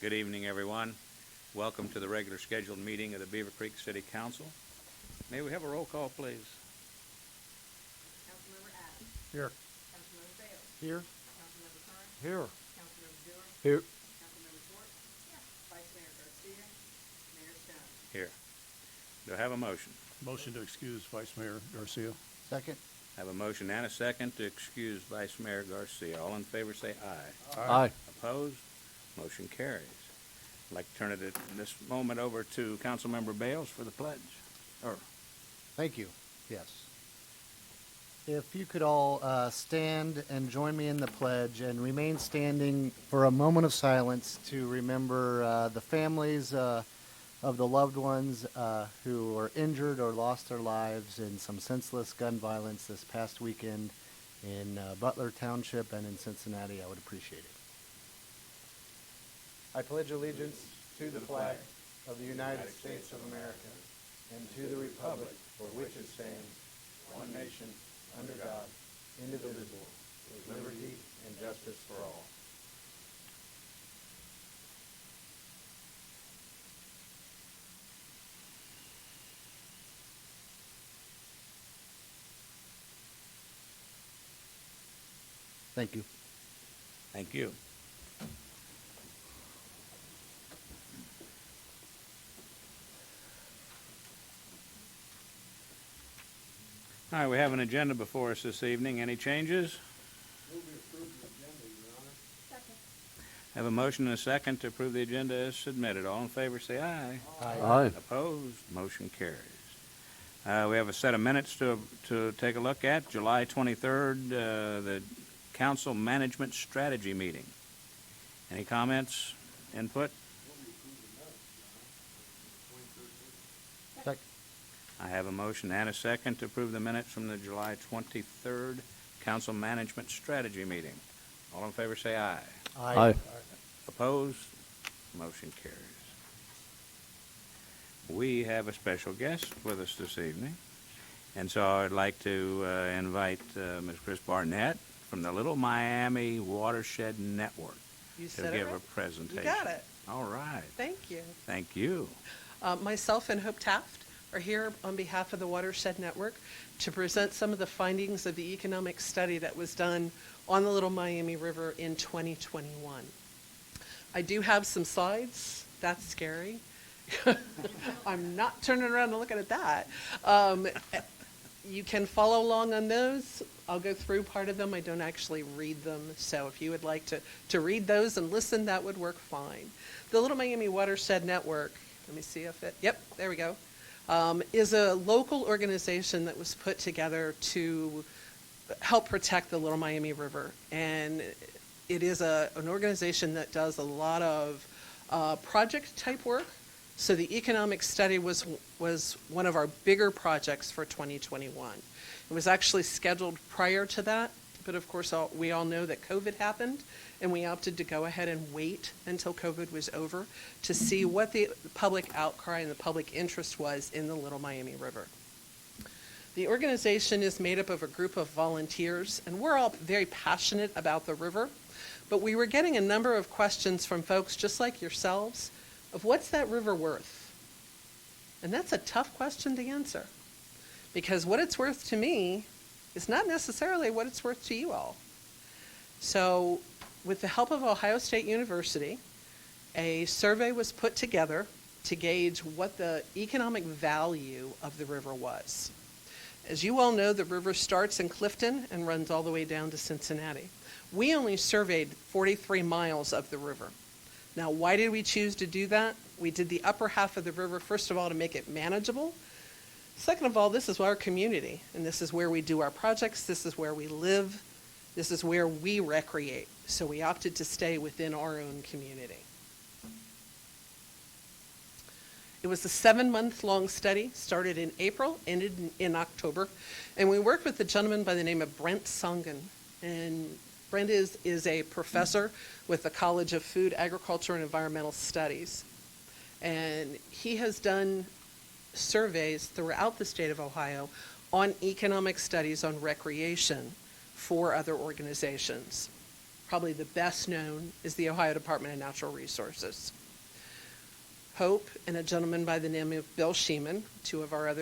Good evening, everyone. Welcome to the regular scheduled meeting of the Beavercreek City Council. May we have a roll call, please? Councilmember Adams. Here. Councilmember Bales. Here. Councilmember Kern. Here. Councilmember Dewar. Here. Councilmember Schwartz. Vice Mayor Garcia. Mayor Stone. Here. Do I have a motion? Motion to excuse Vice Mayor Garcia. Second. I have a motion and a second to excuse Vice Mayor Garcia. All in favor say aye. Aye. Opposed? Motion carries. I'd like to turn it at this moment over to Councilmember Bales for the pledge. Thank you. Yes. If you could all stand and join me in the pledge and remain standing for a moment of silence to remember the families of the loved ones who were injured or lost their lives in some senseless gun violence this past weekend in Butler Township and in Cincinnati. I would appreciate it. I pledge allegiance to the flag of the United States of America and to the republic for which it stands, one nation, under God, indivisible, with liberty and justice for all. Thank you. Thank you. All right, we have an agenda before us this evening. Any changes? Move to approve the agenda, Your Honor. Second. I have a motion and a second to approve the agenda as submitted. All in favor say aye. Aye. Opposed? Motion carries. We have a set of minutes to take a look at. July 23rd, the Council Management Strategy Meeting. Any comments, input? Second. I have a motion and a second to approve the minutes from the July 23rd Council Management Strategy Meeting. All in favor say aye. Aye. Opposed? Motion carries. We have a special guest with us this evening, and so I'd like to invite Ms. Chris Barnett from the Little Miami Watershed Network You to said it give right. a presentation. You got it. All right. Thank you. Thank you. Myself and Hope Taft are here on behalf of the Watershed Network to present some of the findings of the economic study that was done on the Little Miami River in 2021. I do have some slides. That's scary. I'm not turning around and looking at that. You can follow along on those. I'll go through part of them. I don't actually read them. So if you would like to read those and listen, that would work fine. The Little Miami Watershed Network, let me see if yep, there we go, is a local organization that was put together to help protect the Little Miami River. And it is an organization that does a lot of project type work. So the economic study was one of our bigger projects for 2021. It was actually scheduled prior to that, but of course we all know that COVID happened, and we opted to go ahead and wait until COVID was over to see what the public outcry and the public interest was in the Little Miami River. The organization is made up of a group of volunteers, and we're all very passionate about the river, but we were getting a number of questions from folks just like yourselves of what's that river worth? And that's a tough question to answer, because what it's worth to me is not necessarily what it's worth to you all. So with the help of Ohio State University, a survey was put together to gauge what the economic value of the river was. As you all know, the river starts in Clifton and runs all the way down to Cincinnati. We only surveyed 43 miles of the river. Now, why did we choose to do that? We did the upper half of the river, first of all, to make it manageable. Second of all, this is our community, and this is where we do our projects, this is where we live, this is where we recreate. So we opted to stay within our own community. It was a 7-month-long study, started in April, ended in October, and we worked with a gentleman by the name of Brent Songen. And Brent is a professor with the College of Food, Agriculture, and Environmental Studies. And he has done surveys throughout the state of Ohio on economic studies on recreation for other organizations. Probably the best known is the Ohio Department of Natural Resources. Hope and a gentleman by the name of Bill Sheeman, two of our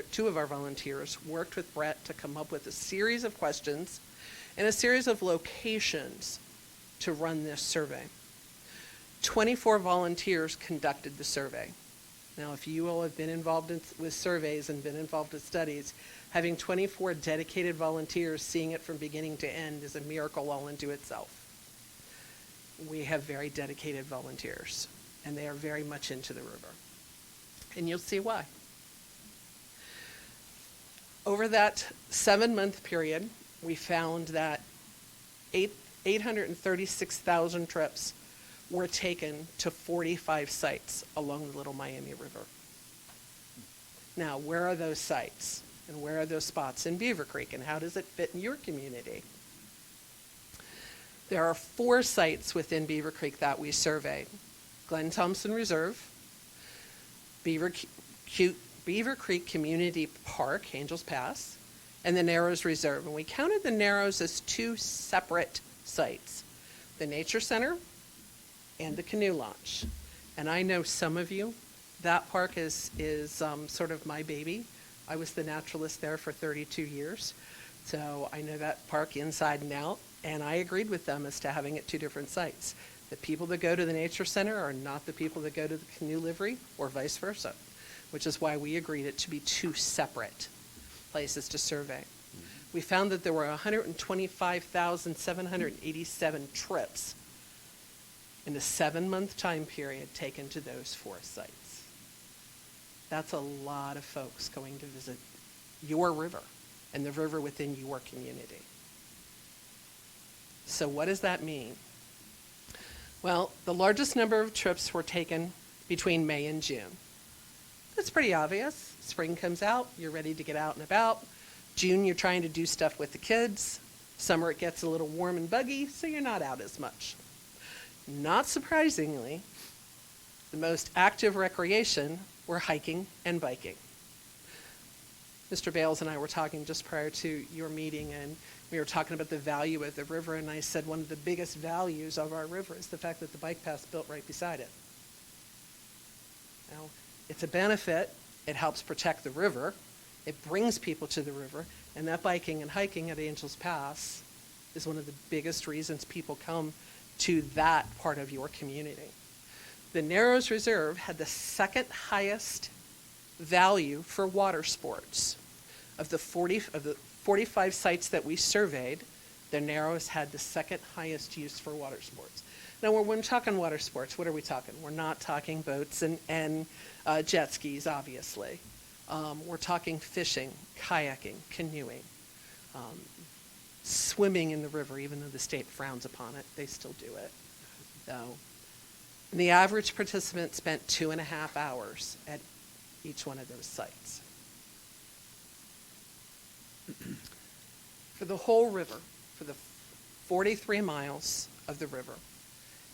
volunteers, worked with Brett to come up with a series of questions and a series of locations to run this survey. 24 volunteers conducted the survey. Now, if you all have been involved with surveys and been involved with studies, having 24 dedicated volunteers seeing it from beginning to end is a miracle all unto itself. We have very dedicated volunteers, and they are very much into the river. And you'll see why. Over that 7-month period, we found that 836,000 trips were taken to 45 sites along the Little Miami River. Now, where are those sites? And where are those spots in Beavercreek? And how does it fit in your community? There are 4 sites within Beavercreek that we surveyed. Glen Thompson Reserve, Beavercreek Community Park, Angels Pass, and the Narrows Reserve. And we counted the Narrows as 2 separate sites, the Nature Center and the canoe launch. And I know some of you, that park is sort of my baby. I was the naturalist there for 32 years, so I know that park inside and out, and I agreed with them as to having it 2 different sites. The people that go to the Nature Center are not the people that go to the canoe livery, or vice versa, which is why we agreed it to be 2 separate places to survey. We found that there were 125,787 trips in a 7-month time period taken to those 4 sites. That's a lot of folks going to visit your river and the river within your community. So what does that mean? Well, the largest number of trips were taken between May and June. That's pretty obvious. Spring comes out, you're ready to get out and about. June, you're trying to do stuff with the kids. Summer, it gets a little warm and buggy, so you're not out as much. Not surprisingly, the most active recreation were hiking and biking. Mr. Bales and I were talking just prior to your meeting, and we were talking about the value of the river, and I said one of the biggest values of our river is the fact that the bike path's built right beside it. Now, it's a benefit. It helps protect the river. It brings people to the river, and that biking and hiking at Angels Pass is one of the biggest reasons people come to that part of your community. The Narrows Reserve had the 2nd highest value for water sports. Of the 45 sites that we surveyed, the Narrows had the 2nd highest use for water sports. Now, when we're talking water sports, what are we talking? We're not talking boats and jet skis, obviously. We're talking fishing, kayaking, canoeing, swimming in the river, even though the state frowns upon it, they still do it. So, and the average participant spent 2.5 hours at each one of those sites. For the whole river, for the 43 miles of the river,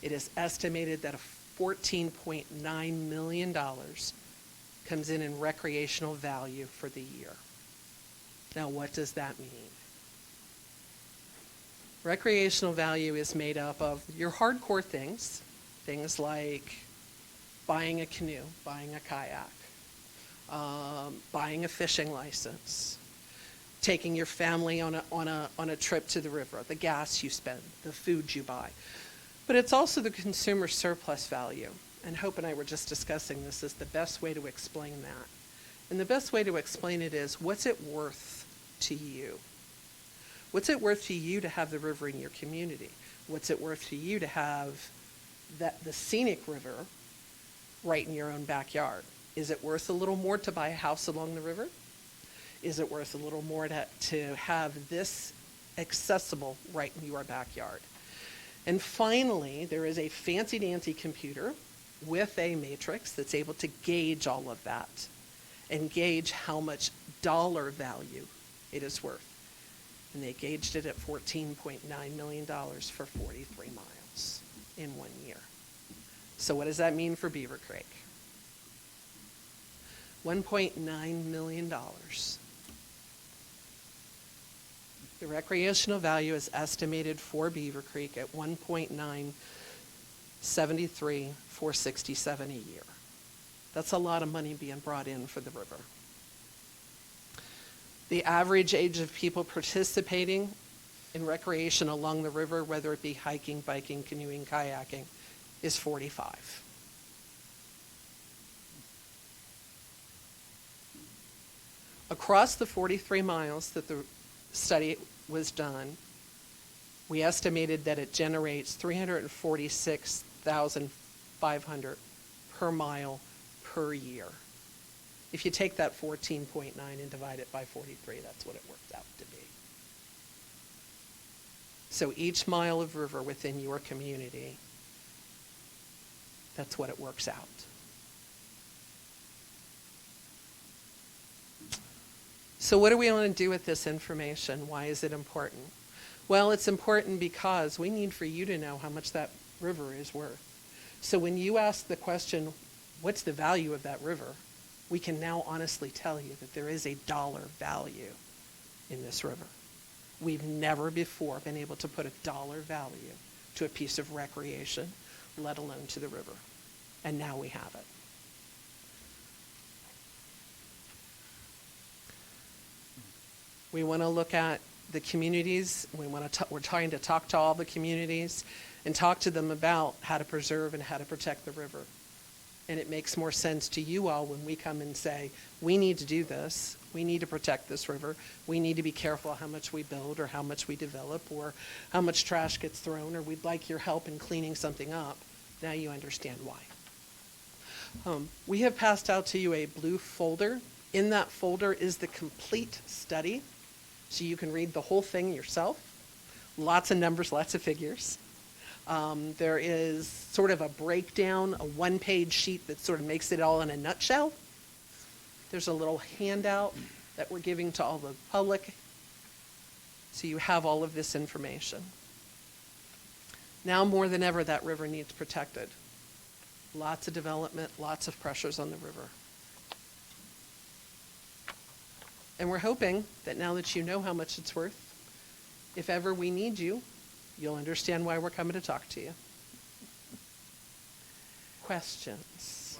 it is estimated that $14.9 million comes in recreational value for the year. Now, what does that mean? Recreational value is made up of your hardcore things like buying a canoe, buying a kayak, buying a fishing license, taking your family on a trip to the river, the gas you spend, the food you buy. But it's also the consumer surplus value. And Hope and I were just discussing this is the best way to explain that. And the best way to explain it is, what's it worth to you? What's it worth to you to have the river in your community? What's it worth to you to have the scenic river right in your own backyard? Is it worth a little more to buy a house along the river? Is it worth a little more to have this accessible right in your backyard? And finally, there is a fancy-dancy computer with a matrix that's able to gauge all of that and gauge how much dollar value it is worth. And they gauged it at $14.9 million for 43 miles in 1 year. So what does that mean for Beavercreek? $1.9 million The recreational value is estimated for Beavercreek at 1.973,467 a year. That's a lot of money being brought in for the river. The average age of people participating in recreation along the river, whether it be hiking, biking, canoeing, kayaking, is 45. Across the 43 miles that the study was done, we estimated that it generates $346,500 per mile per year. If you take that 14.9 and divide it by 43, that's what it works out to be. So each mile of river within your community, that's what it works out. So what do we want to do with this information? Why is it important? Well, it's important because we need for you to know how much that river is worth. So when you ask the question, what's the value of that river? We can now honestly tell you that there is a dollar value in this river. We've never before been able to put a dollar value to a piece of recreation, let alone to the river. And now we have it. We want to look at the communities. We're trying to talk to all the communities and talk to them about how to preserve and how to protect the river. And it makes more sense to you all when we come and say, we need to do this. We need to protect this river. We need to be careful how much we build or how much we develop or how much trash gets thrown, or we'd like your help in cleaning something up. Now you understand why. We have passed out to you a blue folder. In that folder is the complete study, so you can read the whole thing yourself. Lots of numbers, lots of figures. There is sort of a breakdown, a one-page sheet that sort of makes it all in a nutshell. There's a little handout that we're giving to all the public, so you have all of this information. Now more than ever, that river needs protected. Lots of development, lots of pressures on the river. And we're hoping that now that you know how much it's worth, if ever we need you, you'll understand why we're coming to talk to you. Questions?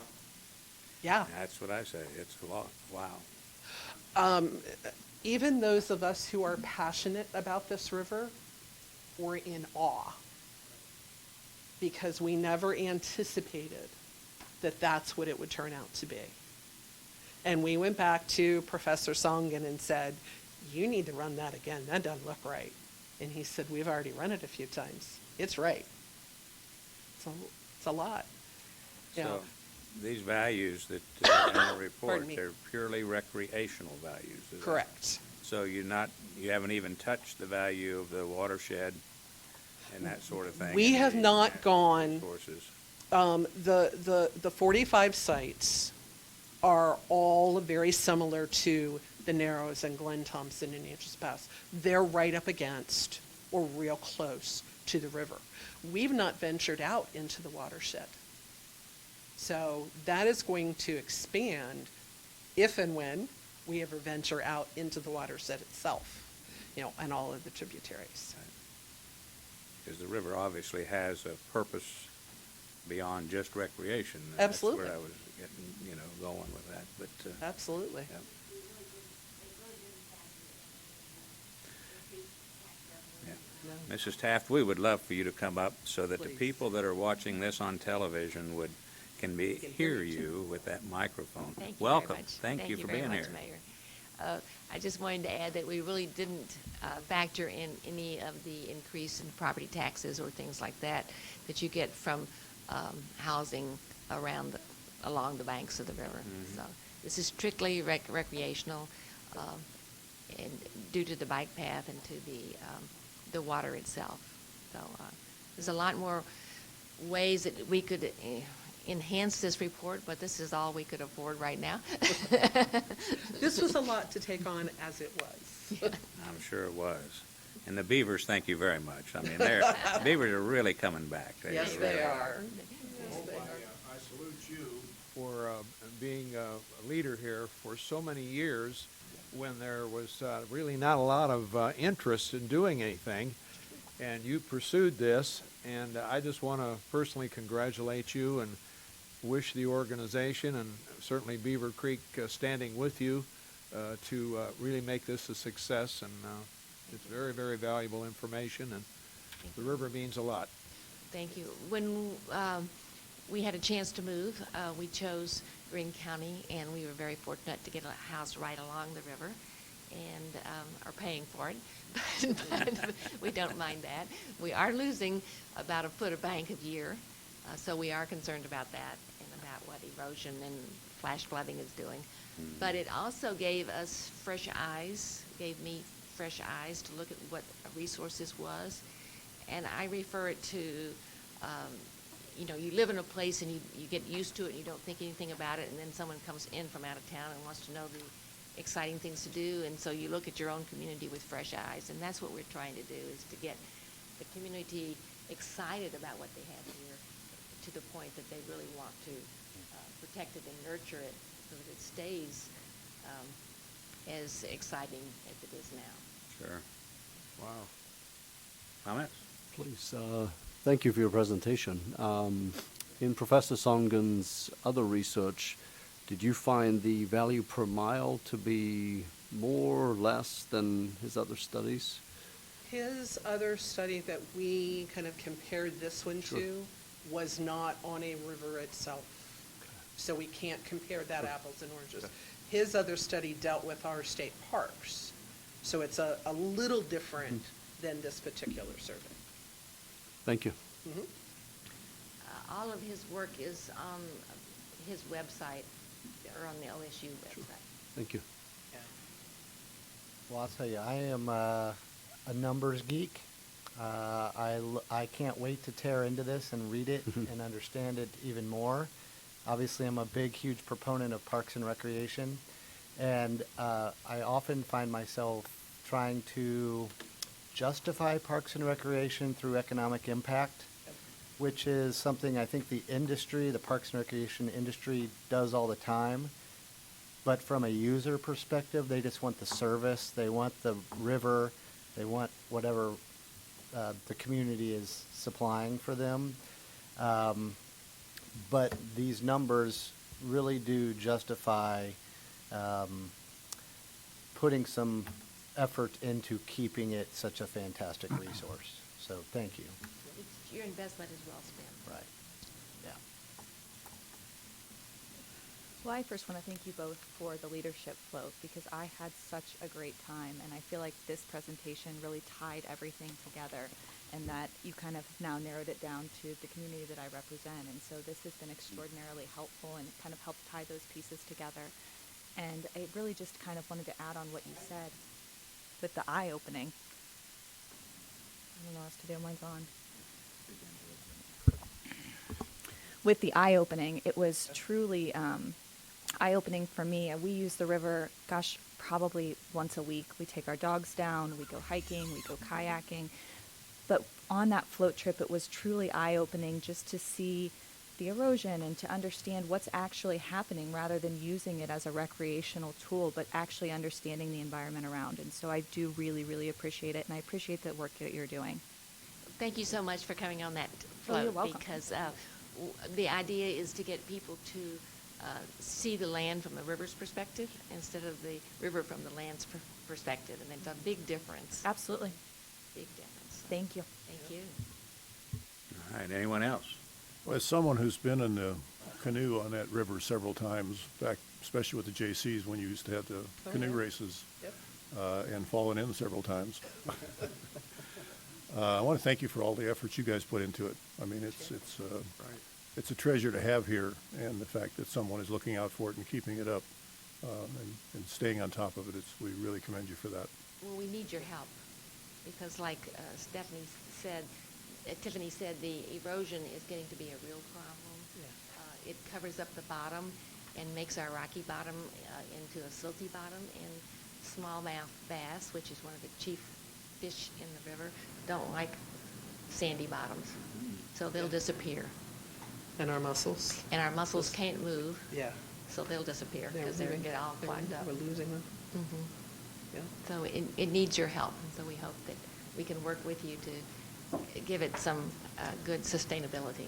Yeah. That's what I say. It's a lot. Wow. Even those of us who are passionate about this river, we're in awe because we never anticipated that that's what it would turn out to be. And we went back to Professor Songen and said, you need to run that again. That doesn't look right. And he said, we've already run it a few times. It's right. So it's a lot. You know, So these values that in the report, Pardon me. they're purely recreational values. is that- correct. So you haven't even touched the value of the watershed and that sort of thing. We and have the not natural gone- resources. The 45 sites are all very similar to the Narrows and Glen Thompson and Angeles Pass. They're right up against or real close to the river. We've not ventured out into the watershed. So that is going to expand if and when we ever venture out into the watershed itself, and all of the tributaries. Because the river obviously has a purpose beyond just recreation. Absolutely. That's where I was getting, going with that. But Absolutely. yeah. No. Mrs. Taft, we would love for you to come up so that the Please. people that are watching this on television can hear you with that microphone. Thank you Welcome. very much. Thank you for very being much, here. Mayor. I just wanted to add that we really didn't factor in any of the increase in property taxes or things like that you get from housing along the banks of the river. Mhm. So this is strictly recreational, and due to the bike path and to the water itself. So there's a lot more ways that we could enhance this report, but this is all we could afford right now. This was a lot to take on as it was. I'm sure it was. And the beavers, thank you very much. I mean, beavers are really coming back. Yes, really they are. I salute you for being a leader here for so many years when there was really not a lot of interest in doing anything. And you pursued this, and I just want to personally congratulate you and wish the organization and certainly Beavercreek standing with you to really make this a success. And it's very, very valuable information, and the river means a lot. Thank you. When we had a chance to move, we chose Greene County, and we were very fortunate to get a house right along the river, and are paying for it. But we don't mind that. We are losing about a foot of bank a year, so we are concerned about that and about what erosion and flash flooding is doing. But it also gave us fresh eyes, gave me fresh eyes to look at what a resource this was. And I refer it to, you live in a place and you get used to it and you don't think anything about it, and then someone comes in from out of town and wants to know the exciting things to do, and so you look at your own community with fresh eyes, and that's what we're trying to do, is to get the community excited about what they have here to the point that they really want to protect it and nurture it so that it stays as exciting as it is now. Sure. Wow. Comments? Please, thank you for your presentation. In Professor Songen's other research, did you find the value per mile to be more or less than his other studies? His other study that we kind of compared this one Sure. to was not on a river itself. So we can't compare that apples and oranges. Okay. His other study dealt with our state parks. So it's a little different than this particular survey. Thank you. Mhm. All of his work is on his website, or on the OSU website. Thank you. Yeah. Well, I'll tell you, I am a numbers geek. I can't wait to tear into this and read it and understand it even more. Obviously, I'm a big, huge proponent of parks and recreation, and I often find myself trying to justify parks and recreation through economic impact, which is something I think the industry, the parks and recreation industry, does all the time. But from a user perspective, they just want the service, they want the river, they want whatever the community is supplying for them. But these numbers really do justify putting some effort into keeping it such a fantastic resource. So thank you. Your investment is well spent. Right. Yeah. Well, I first want to thank you both for the leadership float, because I had such a great time, and I feel like this presentation really tied everything together, and that you kind of now narrowed it down to the community that I represent. And so this has been extraordinarily helpful and kind of helped tie those pieces together. And I really just kind of wanted to add on what you said with the eye-opening. I don't know what else to do, mine's on. With the eye-opening, it was truly eye-opening for me. We use the river, probably once a week. We take our dogs down, we go hiking, we go kayaking. But on that float trip, it was truly eye-opening just to see the erosion and to understand what's actually happening, rather than using it as a recreational tool, but actually understanding the environment around. And so I do really, really appreciate it, and I appreciate the work that you're doing. Thank you so much for coming on that Oh, you're float, welcome. because the idea is to get people to see the land from the river's perspective instead of the river from the land's perspective, and it's a big difference. Absolutely. Big difference. Thank you. Thank you. All right, anyone else? Well, as someone who's been in the canoe on that river several times, back especially with the JCs when you used to have the canoe races, Yep. and fallen in several times. I want to thank you for all the efforts you guys put into it. I mean, it's a treasure to have here, and the fact that someone is looking out for it and keeping it up, and staying on top of it, we really commend you for that. Well, we need your help, because like Tiffany said, the erosion is getting to be a real problem. Yeah. It covers up the bottom and makes our rocky bottom into a silty bottom, and smallmouth bass, which is one of the chief fish in the river, don't like sandy bottoms, so they'll disappear. And our mussels. And our mussels can't move, Yeah. so they'll disappear They're because they'll moving. get all clogged up. We're losing them. Yeah. So it needs your help, and so we hope that we can work with you to give it some good sustainability.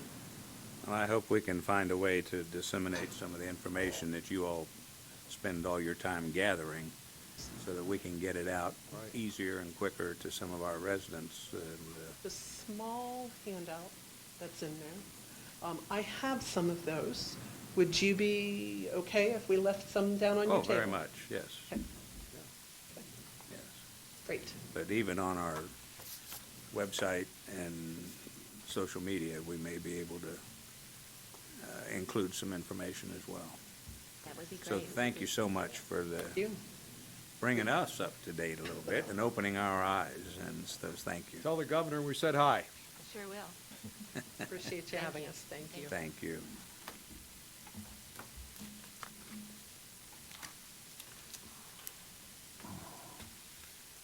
Well, I hope we can find a way to disseminate some of the information that you all spend all your time gathering so that we can get it out Right. easier and quicker to some of our residents. The small handout that's in there, I have some of those. Would you be okay if we left some down on your Oh, table? very much, yes, Okay, yes. great. But even on our website and social media, we may be able to include some information as well. That would be So great. thank you so much for Thank you. bringing us up to date a little bit and opening our eyes, and so thank you. Tell the governor we said hi. I sure will. Appreciate you Thank having you. us. Thank you. Thank you.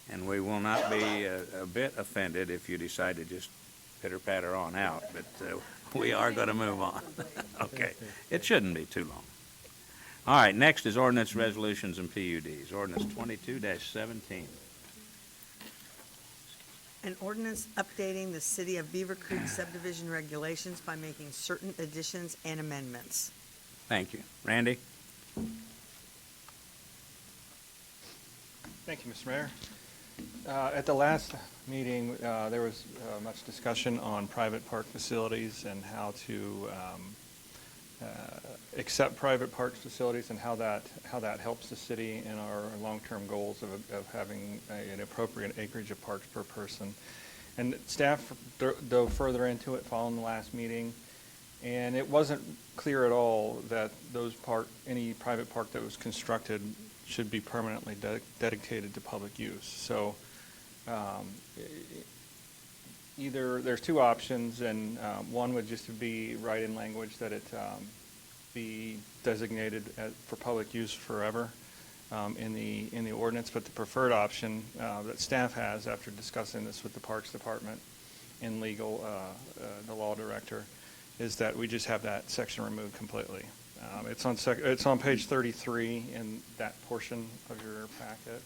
And we will not be a bit offended if you decide to just pitter-patter on out, but we are going to move on. Okay. It shouldn't be too long. All right, next is ordinance, resolutions, and PUDs. Ordinance 22-17. An ordinance updating the City of Beavercreek subdivision regulations by making certain additions and amendments. Thank you. Randy? Thank you, Mr. Mayor. At the last meeting, there was much discussion on private park facilities and how to accept private park facilities and how that helps the city in our long-term goals of having an appropriate acreage of parks per person. And staff dove further into it following the last meeting, and it wasn't clear at all that any private park that was constructed should be permanently dedicated to public use. So either there's two options, and one would just be write in language that it be designated for public use forever in the ordinance. But the preferred option that staff has after discussing this with the Parks Department and legal, the law director, is that we just have that section removed completely. It's on page 33 in that portion of your packet.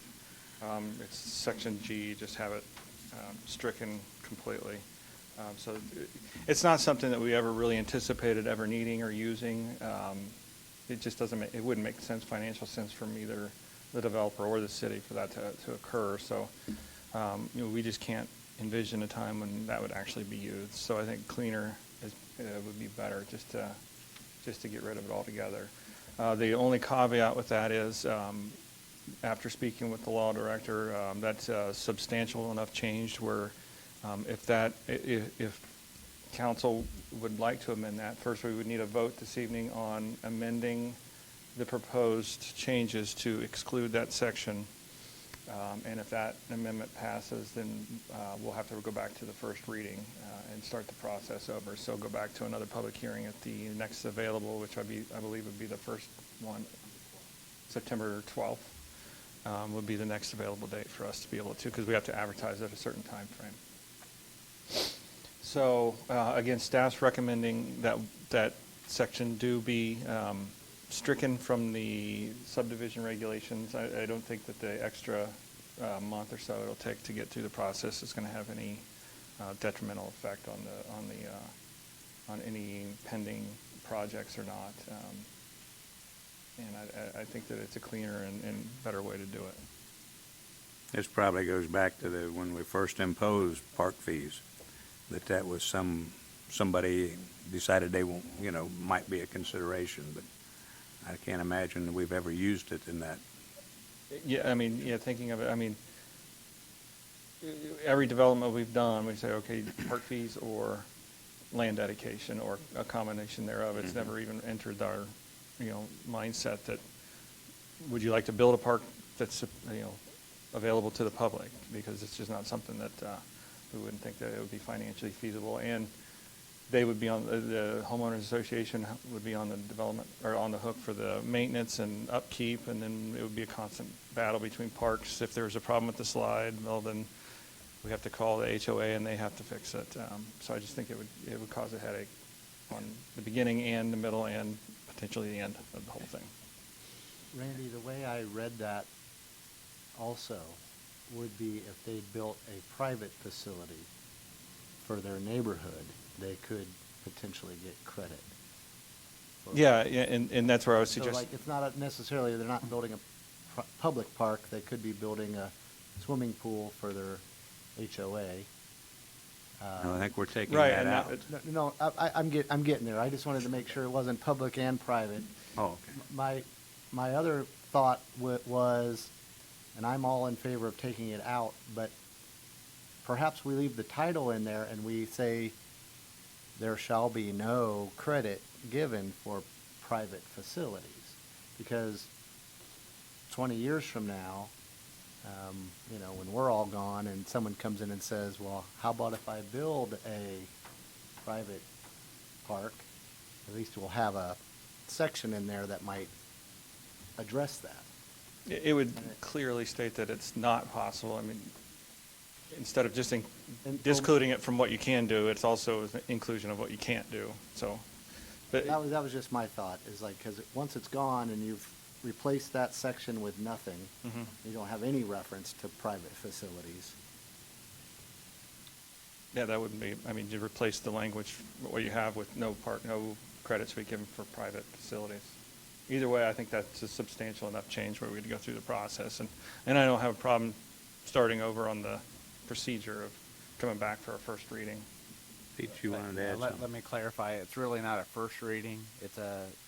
It's section G, just have it stricken completely. So it's not something that we ever really anticipated ever needing or using. It just doesn't it wouldn't make financial sense from either the developer or the city for that to occur. So we just can't envision a time when that would actually be used. So I think cleaner would be better just to get rid of it altogether. The only caveat with that is, after speaking with the law director, that's substantial enough change where if council would like to amend that, first we would need a vote this evening on amending the proposed changes to exclude that section. And if that amendment passes, then we'll have to go back to the first reading and start the process over. So go back to another public hearing at the next available, which I believe would be the first one, September 12th, would be the next available date for us to be able to, because we have to advertise at a certain time frame. So again, staff's recommending that section do be stricken from the subdivision regulations. I don't think that the extra month or so it'll take to get through the process is going to have any detrimental effect on any pending projects or not. And I think that it's a cleaner and better way to do it. This probably goes back to when we first imposed park fees, that was somebody decided they might be a consideration, but I can't imagine that we've ever used it in that. Yeah, thinking of it, every development we've done, we say, okay, park fees or land dedication or a combination thereof. It's never even entered our, mindset that, would you like to build a park that's, available to the public? Because it's just not something that we wouldn't think that it would be financially feasible. And they would be on, the homeowners association would be on the development, or on the hook for the maintenance and upkeep, and then it would be a constant battle between parks. If there's a problem with the slide, well, then we have to call the HOA and they have to fix it. So I just think it would cause a headache on the beginning and the middle and potentially the end of the whole thing. Randy, the way I read that also would be if they built a private facility for their neighborhood, they could potentially get credit. Yeah, and that's where I was So suggesting. like, it's not necessarily, they're not building a public park, they could be building a swimming pool for their HOA. No, I think we're taking Right, that and out. No, I'm getting there. I just wanted to make sure it wasn't public and private. Oh, okay. My other thought was, and I'm all in favor of taking it out, but perhaps we leave the title in there and we say, there shall be no credit given for private facilities. Because 20 years from now, when we're all gone and someone comes in and says, well, how about if I build a private park? At least we'll have a section in there that might address that. It would clearly state that it's not possible. I mean, instead of just discluding it from what you can do, it's also an inclusion of what you can't do, so. But That was just my thought, is like, because once it's gone and you've replaced that section with nothing, Mhm. you don't have any reference to private facilities. Yeah, that wouldn't be, I mean, you replace the language, what you have with no credits we given for private facilities. Either way, I think that's a substantial enough change where we'd go through the process. And I don't have a problem starting over on the procedure of coming back for a first reading. Pete, you wanted to add Let something? me clarify, it's really not a first reading, it's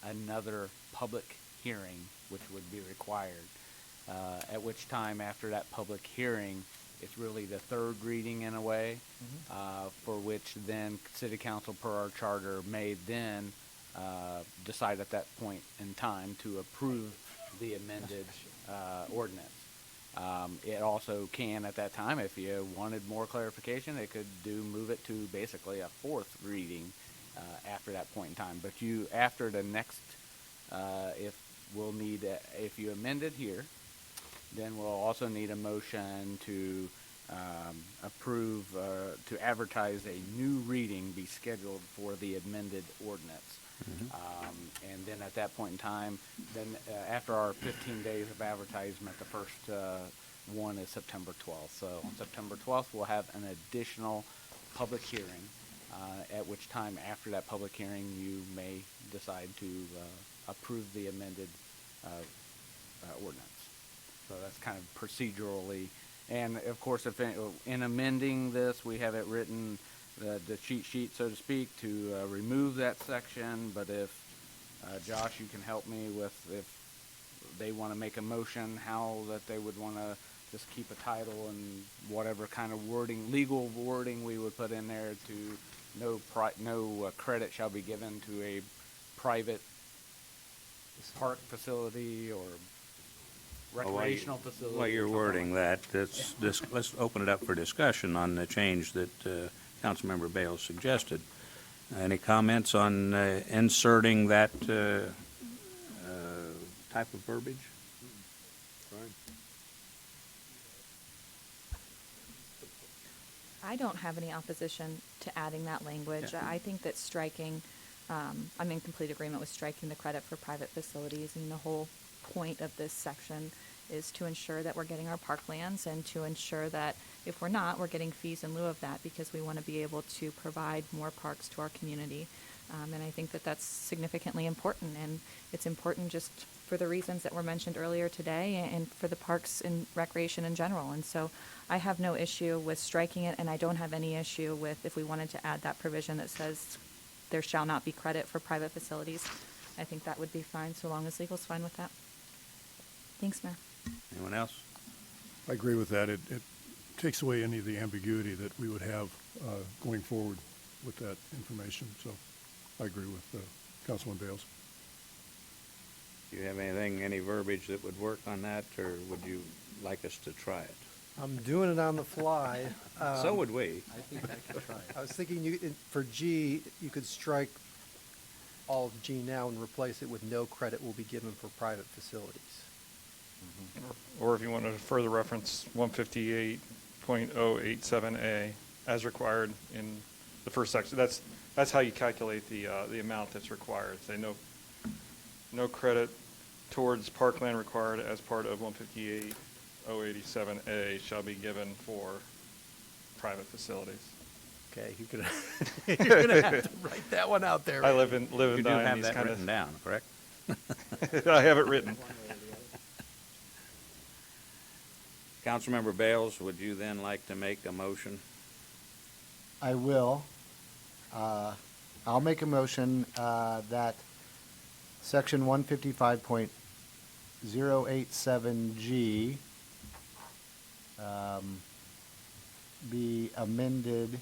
another public hearing which would be required. At which time, after that public hearing, it's really the third reading in a way, for which then City Council, per our charter, may then decide at that point in time to approve the amended ordinance. It also can, at that time, if you wanted more clarification, it could move it to basically a fourth reading after that point in time. But after the next, if you amend it here, then we'll also need a motion to approve, to advertise a new reading be scheduled for the amended ordinance. And then at that point in time, after our 15 days of advertisement, the first one is September 12th. So on September 12th, we'll have an additional public hearing, at which time, after that public hearing, you may decide to approve the amended ordinance. So that's kind of procedurally. And of course, if in amending this, we have it written, the cheat sheet, so to speak, to remove that section. But if, Josh, you can help me with if they want to make a motion, how that they would want to just keep a title and whatever kind of wording, legal wording we would put in there to no credit shall be given to a private park facility or recreational facility. While you're wording that, let's open it up for discussion on the change that Councilmember Bales suggested. Any comments on inserting that type of verbiage? I don't have any opposition to adding that language. Yeah. I think that striking, I'm in complete agreement with striking the credit for private facilities. And the whole point of this section is to ensure that we're getting our parklands and to ensure that if we're not, we're getting fees in lieu of that because we want to be able to provide more parks to our community. And I think that that's significantly important. And it's important just for the reasons that were mentioned earlier today and for the parks and recreation in general. And so I have no issue with striking it, and I don't have any issue with if we wanted to add that provision that says there shall not be credit for private facilities. I think that would be fine, so long as legal's fine with that. Thanks, Mayor. Anyone else? I agree with that. It takes away any of the ambiguity that we would have going forward with that information. So I agree with Councilman Bales. Do you have any verbiage that would work on that, or would you like us to try it? I'm doing it on the fly. So would we. I think I can try it. I was thinking for G, you could strike all of G now and replace it with no credit will be given for private facilities. Or if you want to further reference 158.087A as required in the first section, that's how you calculate the amount that's required. Say no credit towards parkland required as part of 087A shall be given for private facilities. Okay, you're gonna have to write that one out there. I live and You do die in have these that kind written down, correct? I have it written. Councilmember Bales, would you then like to make a motion? I will. I'll make a motion that section 155.087G be amended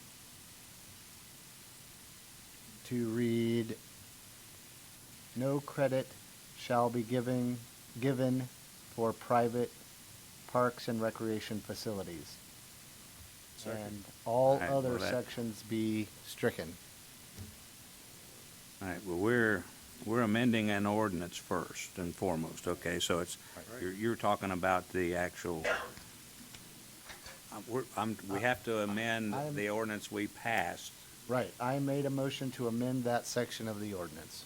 to read, no credit shall be given for private parks and recreation facilities. And all All right, other well, that- sections be stricken. All right, well, we're amending an ordinance first and foremost, okay? So it's, you're talking about the actual, we have to amend I'm- the ordinance we passed. Right, I made a motion to amend that section of the ordinance.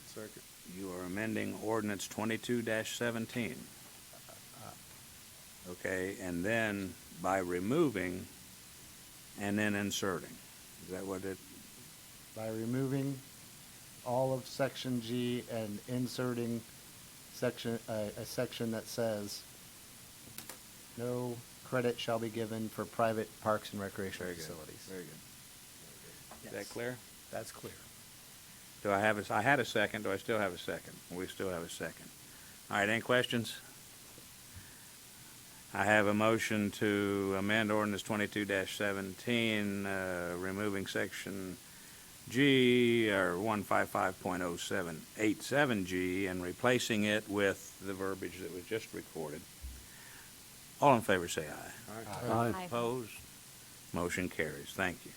Second. You are amending ordinance 22-17. Okay, and then by removing and then inserting. Is that what it, By removing all of section G and inserting a section that says, no credit shall be given for private parks and recreation very good, facilities. very good. Is that clear? That's clear. Do I have I had a second, do I still have a second? We still have a second. All right, any questions? I have a motion to amend ordinance 22-17, removing section G, or 155.0787G, and replacing it with the verbiage that was just recorded. All in favor say aye. Aye. Opposed? Motion carries. Thank you.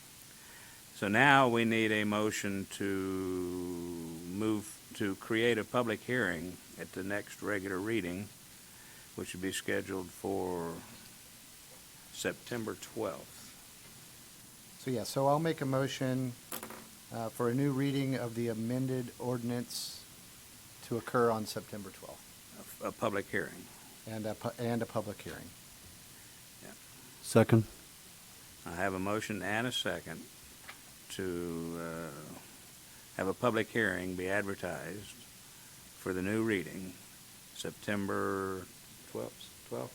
So now we need a motion to move to create a public hearing at the next regular reading, which would be scheduled for September 12th. So I'll make a motion for a new reading of the amended ordinance to occur on September 12th, A public hearing. and a public hearing. Second. I have a motion and a second to have a public hearing be advertised for the new reading, September 12th. Do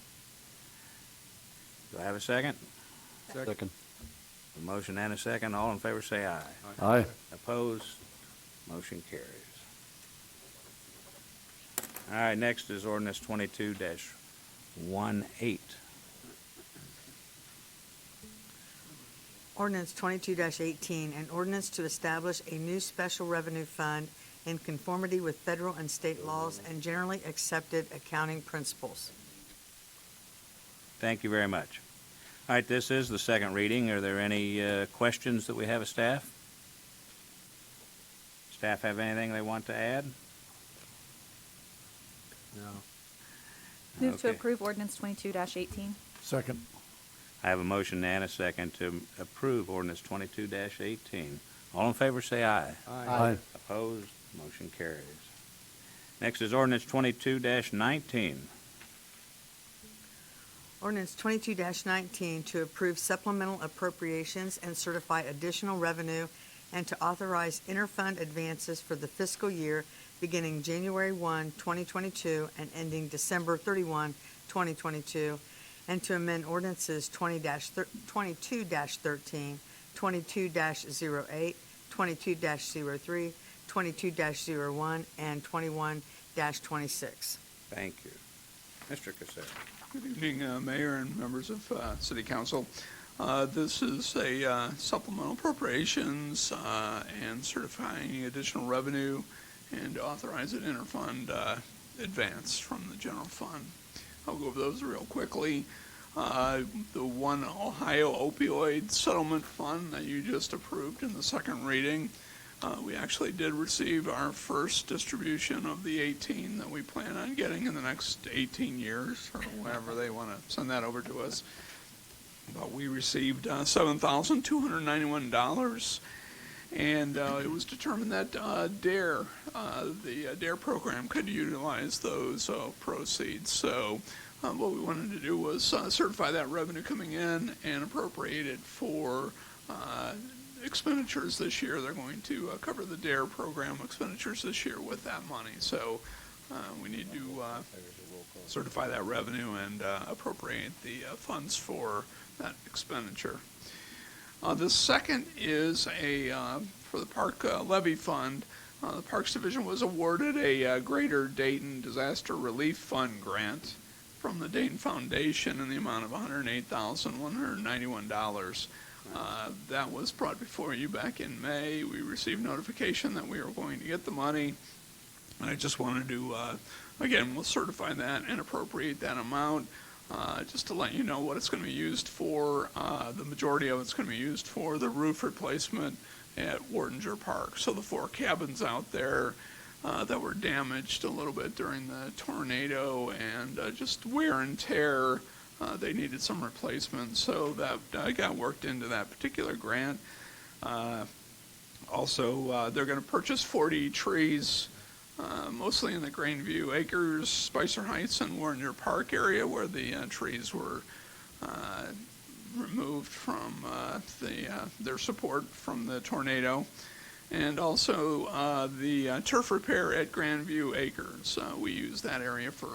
I have a second? Second. A motion and a second. All in favor say aye. Aye. Opposed? Motion carries. All right, next is ordinance 22-18. Ordinance 22-18, an ordinance to establish a new special revenue fund in conformity with federal and state laws and generally accepted accounting principles. Thank you very much. All right, this is the second reading. Are there any questions that we have of staff? Staff have anything they want to add? No. Move to Okay. approve ordinance 22-18. Second. I have a motion and a second to approve ordinance 22-18. All in favor say aye. Aye. Opposed? Motion carries. Next is ordinance 22-19. Ordinance 22-19 to approve supplemental appropriations and certify additional revenue and to authorize interfund advances for the fiscal year beginning January 1, 2022 and ending December 31, 2022, and to amend ordinances 22-13, 22-08, 22-03, 22-01, and 21-26. Thank you. Mr. Cassell. Good evening, Mayor and members of City Council. This is a supplemental appropriations and certifying additional revenue and authorize an interfund advance from the general fund. I'll go over those real quickly. The One Ohio Opioid Settlement Fund that you just approved in the second reading, we actually did receive our first distribution of the 18 that we plan on getting in the next 18 years, or whenever they want to send that over to us. But we received $7,291, and it was determined that the DARE program could utilize those proceeds. So what we wanted to do was certify that revenue coming in and appropriate it for expenditures this year. They're going to cover the DARE program expenditures this year with that money. So we need to certify that revenue and appropriate the funds for that expenditure. The second is for the Park Levy Fund. The Parks Division was awarded a Greater Dayton Disaster Relief Fund grant from the Dayton Foundation in the amount of $108,191. That was brought before you back in May. We received notification that we were going to get the money. And I just wanted to, again, we'll certify that and appropriate that amount. Just to let you know what it's going to be used for. The majority of it's going to be used for the roof replacement at Wardinger Park. So the 4 cabins out there that were damaged a little bit during the tornado and just wear and tear, they needed some replacement. So that got worked into that particular grant. Also, they're going to purchase 40 trees, mostly in the Grandview Acres, Spicer Heights, and Wardinger Park area where the trees were removed from their support from the tornado. And also the turf repair at Grandview Acres. We use that area for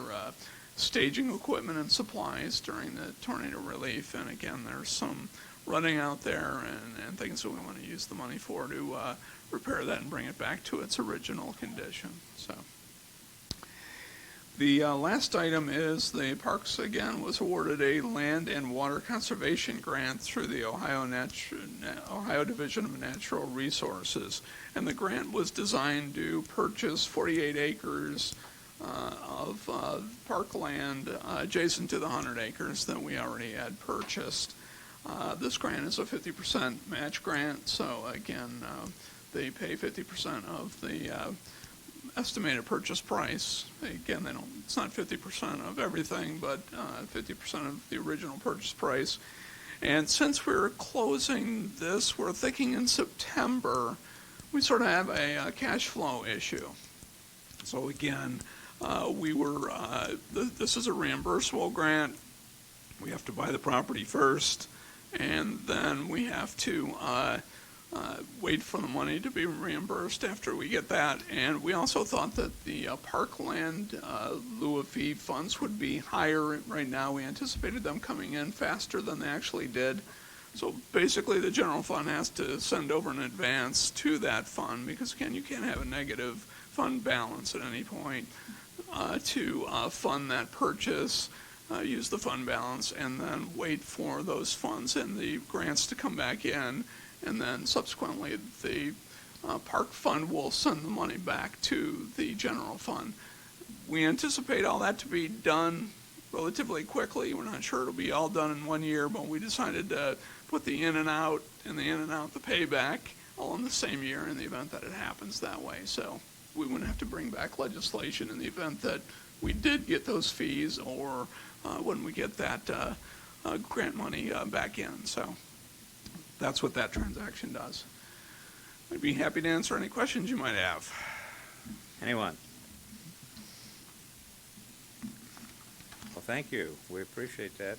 staging equipment and supplies during the tornado relief. And again, there's some running out there and things that we want to use the money for to repair that and bring it back to its original condition. So the last item is the Parks, again, was awarded a land and water conservation grant through the Ohio Division of Natural Resources. And the grant was designed to purchase 48 acres of parkland adjacent to the 100 acres that we already had purchased. This grant is a 50% match grant, so again, they pay 50% of the estimated purchase price. Again, it's not 50% of everything, but 50% of the original purchase price. And since we're closing this, we're thinking in September, we sort of have a cash flow issue. So again, this is a reimbursable grant. We have to buy the property first, and then we have to wait for the money to be reimbursed after we get that. And we also thought that the parkland lieu of fee funds would be higher. Right now, we anticipated them coming in faster than they actually did. So basically, the general fund has to send over an advance to that fund because, again, you can't have a negative fund balance at any point to fund that purchase. Use the fund balance and then wait for those funds and the grants to come back in. And then subsequently, the park fund will send the money back to the general fund. We anticipate all that to be done relatively quickly. We're not sure it'll be all done in 1 year, but we decided to put the in and out, the payback, all in the same year in the event that it happens that way. So we wouldn't have to bring back legislation in the event that we did get those fees or when we get that grant money back in. So that's what that transaction does. I'd be happy to answer any questions you might have. Anyone? Well, thank you. We appreciate that.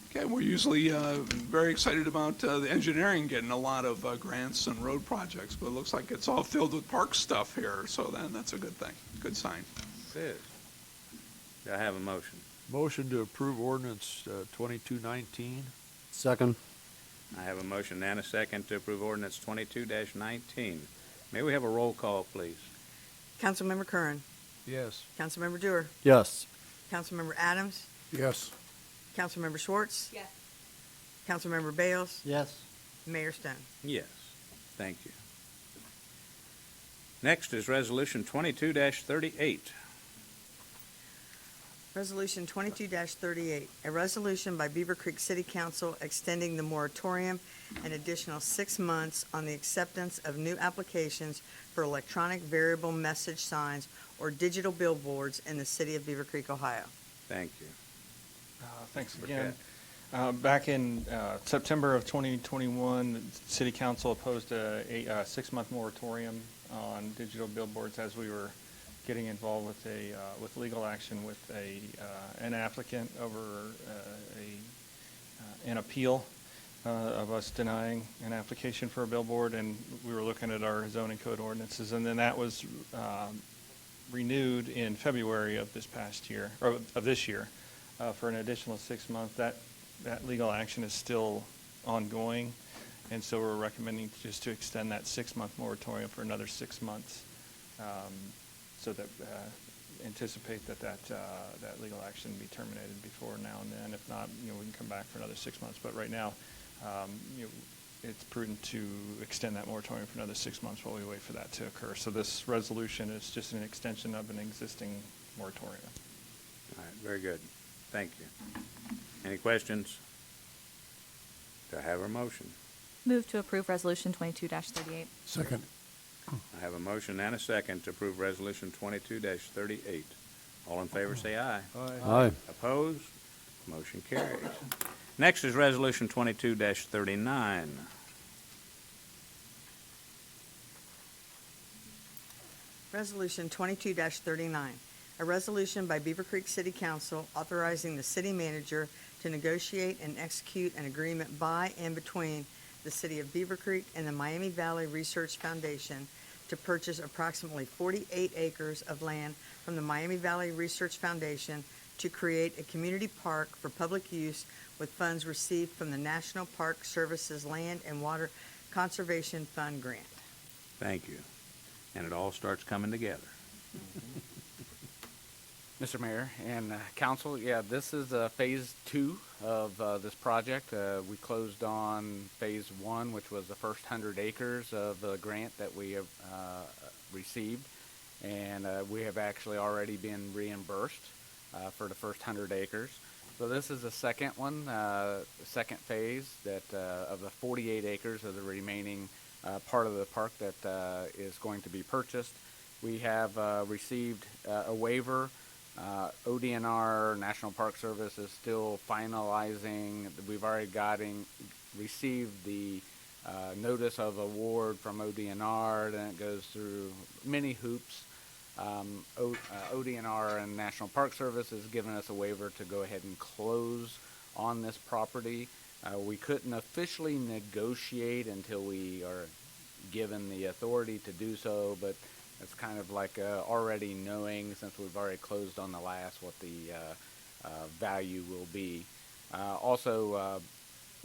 Okay, we're usually very excited about the engineering getting a lot of grants and road projects, but it looks like it's all filled with park stuff here, so then that's a good thing, good sign. It is. Do I have a motion? Motion to approve ordinance 2219. Second. I have a motion and a second to approve ordinance 22-19. May we have a roll call, please? Councilmember Curran. Yes. Councilmember Dewar. Yes. Councilmember Adams. Yes. Councilmember Schwartz. Yes. Councilmember Bales. Yes. Mayor Stone. Yes. Thank you. Next is Resolution 22-38. Resolution 22-38, a resolution by Beavercreek City Council extending the moratorium an additional 6 months on the acceptance of new applications for electronic variable message signs or digital billboards in the city of Beavercreek, Ohio. Thank you. Thanks again. Back in September of 2021, the City Council opposed a 6-month moratorium on digital billboards as we were getting involved with with legal action with an applicant over an appeal of us denying an application for a billboard, and we were looking at our zoning code ordinances, and then that was renewed in February of this past year, or of this year, for an additional 6 months. That legal action is still ongoing, and so we're recommending just to extend that 6-month moratorium for another 6 months, so that anticipate that legal action be terminated before now and then. If not, we can come back for another 6 months. But right now, it's prudent to extend that moratorium for another 6 months while we wait for that to occur. So this resolution is just an extension of an existing moratorium. All right, very good. Thank you. Any questions? Do I have a motion? Move to approve Resolution 22-38. Second. I have a motion and a second to approve Resolution 22-38. All in favor, say aye. Aye. Opposed? Motion carries. Next is Resolution 22-39. Resolution 22-39, a resolution by Beavercreek City Council authorizing the city manager to negotiate and execute an agreement by and between the City of Beavercreek and the Miami Valley Research Foundation to purchase approximately 48 acres of land from the Miami Valley Research Foundation to create a community park for public use with funds received from the National Park Service's Land and Water Conservation Fund grant. Thank you. And it all starts coming together. Mr. Mayor and council, this is phase 2 of this project. We closed on phase 1, which was the first 100 acres of the grant that we have received, and we have actually already been reimbursed for the first 100 acres. So this is the second one, the second phase of the 48 acres of the remaining part of the park that is going to be purchased. We have received a waiver. ODNR, National Park Service, is still finalizing. We've already received the notice of award from ODNR, then it goes through many hoops. ODNR and National Park Service has given us a waiver to go ahead and close on this property. We couldn't officially negotiate until we are given the authority to do so, but it's kind of like already knowing, since we've already closed on the last, what the value will be. Also,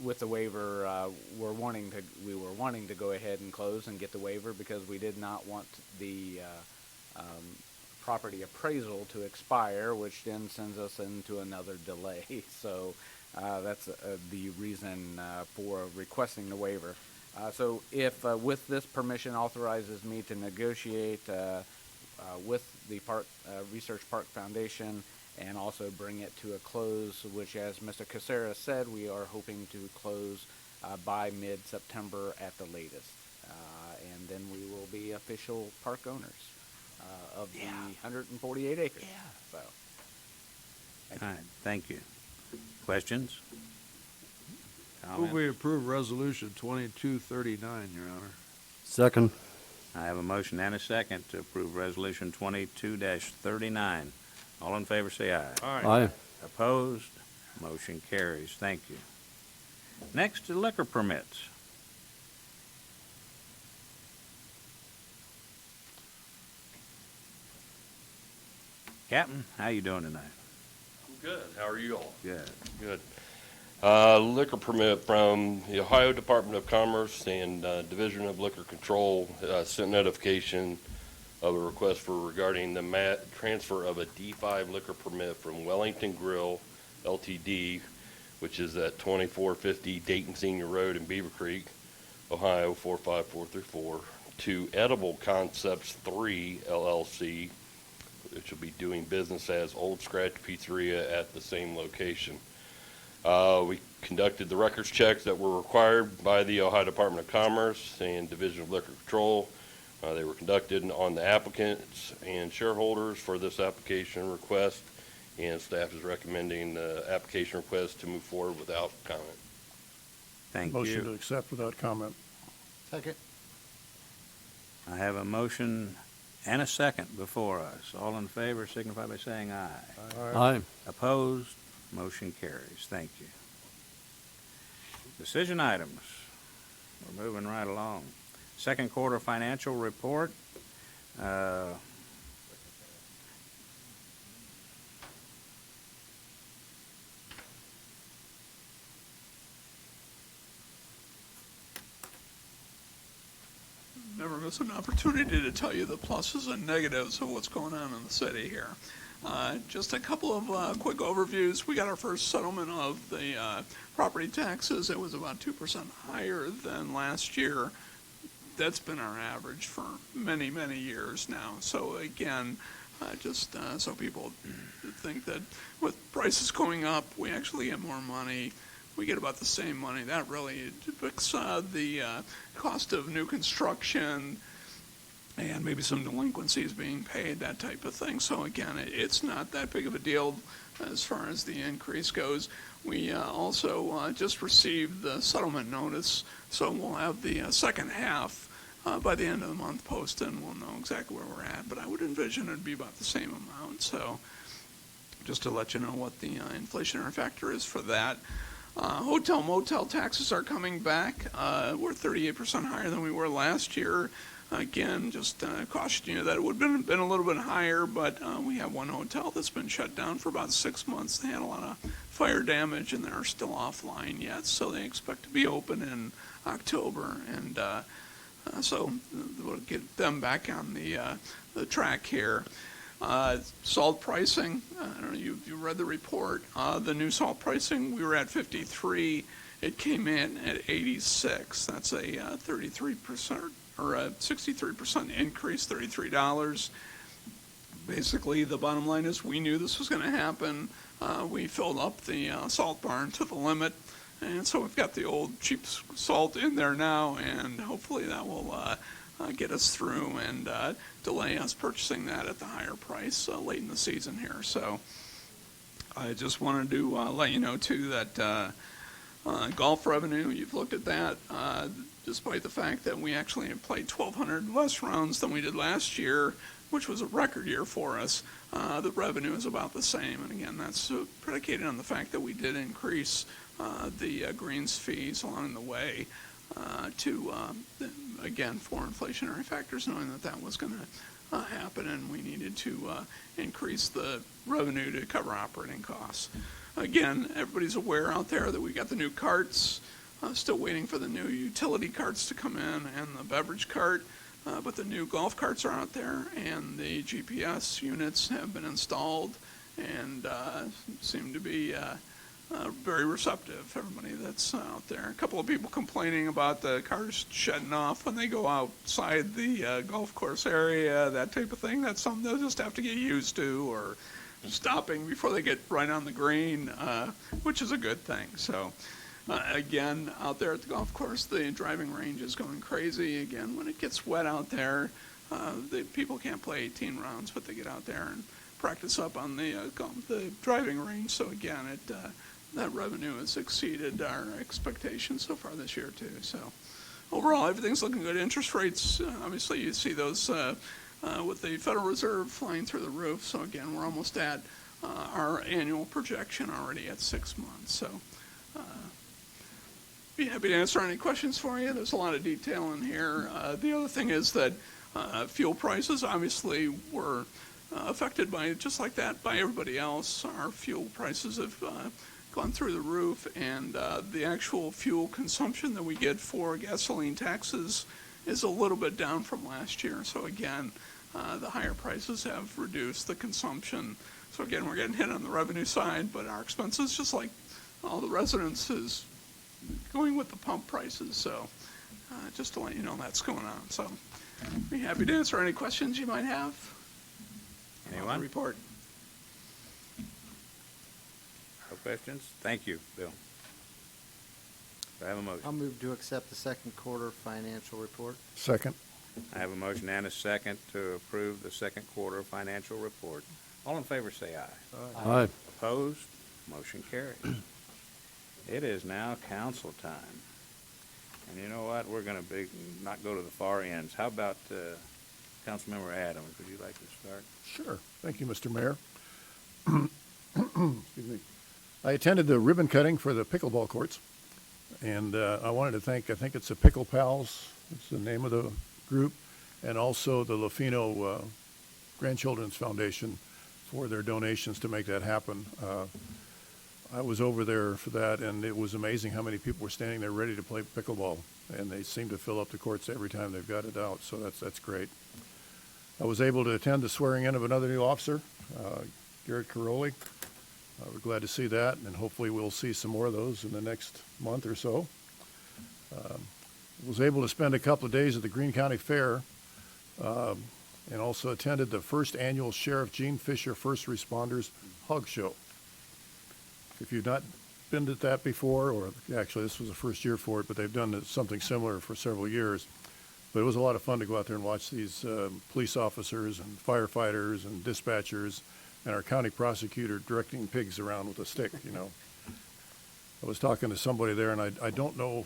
with the waiver, we were wanting to go ahead and close and get the waiver because we did not want the property appraisal to expire, which then sends us into another delay. So that's the reason for requesting the waiver. So if with this permission authorizes me to negotiate with the Research Park Foundation and also bring it to a close, which, as Mr. Caceres said, we are hoping to close by mid-September at the latest. And then we will be official park owners of the 148 acres. Yeah. So, All right, thank you. Questions? Move Comments? we approve Resolution 2239, Your Honor. Second. I have a motion and a second to approve Resolution 22-39. All in favor, say aye. Aye. Opposed? Motion carries. Thank you. Next, liquor permits. Captain, how you doing tonight? I'm good. How are you all? Good. Good. Liquor permit from the Ohio Department of Commerce and Division of Liquor Control sent notification of a request regarding the transfer of a D5 liquor permit from Wellington Grill LTD, which is at 2450 Dayton Senior Road in Beavercreek, Ohio 45434, to Edible Concepts 3 LLC, which will be doing business as Old Scratch Pizzeria at the same location. We conducted the records checks that were required by the Ohio Department of Commerce and Division of Liquor Control. They were conducted on the applicants and shareholders for this application request, and staff is recommending the application request to move forward without comment. Thank Motion to you. accept without comment. Second. I have a motion and a second before us. All in favor signify by saying aye. Aye. Opposed? Motion carries. Thank you. Decision items. We're moving right along. Second quarter financial report. Never miss an opportunity to tell you the pluses and negatives of what's going on in the city here. Just a couple of quick overviews. We got our first settlement of the property taxes. It was about 2% higher than last year. That's been our average for many, many years now. So again, just so people think that with prices going up, we actually get more money. We get about the same money. That really depicts the cost of new construction and maybe some delinquencies being paid, that type of thing. So again, it's not that big of a deal as far as the increase goes. We also just received the settlement notice, so we'll have the second half by the end of the month posted, and we'll know exactly where we're at. But I would envision it'd be about the same amount. So just to let you know what the inflationary factor is for that. Hotel motel taxes are coming back. We're 38% higher than we were last year. Again, just caution you that it would have been a little bit higher, but we have one hotel that's been shut down for about 6 months. They had a lot of fire damage, and they're still offline yet, so they expect to be open in October, and so we'll get them back on the track here. Salt pricing, I don't know, you read the report. The new salt pricing, we were at 53. It came in at 86. That's a 33% or a 63% increase, $33. Basically, the bottom line is we knew this was going to happen. We filled up the salt barn to the limit. And so we've got the old cheap salt in there now, and hopefully that will get us through and delay us purchasing that at the higher price late in the season here. So I just wanted to let you know, too, that golf revenue, you've looked at that, despite the fact that we actually have played 1,200 less rounds than we did last year, which was a record year for us. The revenue is about the same, and again, that's predicated on the fact that we did increase the greens fees along the way to, again, for inflationary factors, knowing that that was going to happen, and we needed to increase the revenue to cover operating costs. Again, everybody's aware out there that we got the new carts, still waiting for the new utility carts to come in and the beverage cart, but the new golf carts are out there, and the GPS units have been installed and seem to be very receptive, everybody that's out there. A couple of people complaining about the cars shutting off when they go outside the golf course area, that type of thing. That's something they'll just have to get used to, or stopping before they get right on the green, which is a good thing. So again, out there at the golf course, the driving range is going crazy. Again, when it gets wet out there, the people can't play 18 rounds, but they get out there and practice up on the driving range. So again, that revenue has exceeded our expectations so far this year too. So overall, everything's looking good. Interest rates, obviously, you see those with the Federal Reserve flying through the roof. So again, we're almost at our annual projection already at 6 months. So be happy to answer any questions for you. There's a lot of detail in here. The other thing is that fuel prices obviously were affected by, just like that, by everybody else. Our fuel prices have gone through the roof, and the actual fuel consumption that we get for gasoline taxes is a little bit down from last year. So again, the higher prices have reduced the consumption. So again, we're getting hit on the revenue side, but our expenses, just like all the residents, is going with the pump prices. So just to let you know that's going on. So be happy to answer any questions you might have. Anyone? Report. No questions? Thank you, Bill. Do I have a motion? I'll move to accept the second quarter financial report. Second. I have a motion and a second to approve the second quarter financial report. All in favor say aye. Aye. Opposed? Motion carries. It is now council time. And you know what? We're going to not go to the far ends. How about Councilmember Adams, would you like to start? Sure. Thank you, Mr. Mayor. Excuse me. I attended the ribbon cutting for the pickleball courts, and I wanted to thank, I think it's the Pickle Pals, it's the name of the group, and also the Lofino Grandchildren's Foundation for their donations to make that happen. I was over there for that, and it was amazing how many people were standing there ready to play pickleball, and they seem to fill up the courts every time they've got it out, so that's great. I was able to attend the swearing in of another new officer, Garrett Caroli. We're glad to see that, and hopefully we'll see some more of those in the next month or so. Was able to spend a couple of days at the Greene County Fair, and also attended the first annual Sheriff Gene Fisher First Responders Hug Show. If you've not been to that before, or actually this was the first year for it, but they've done something similar for several years. But it was a lot of fun to go out there and watch these police officers and firefighters and dispatchers and our county prosecutor directing pigs around with a stick, you know. I was talking to somebody there, and I don't know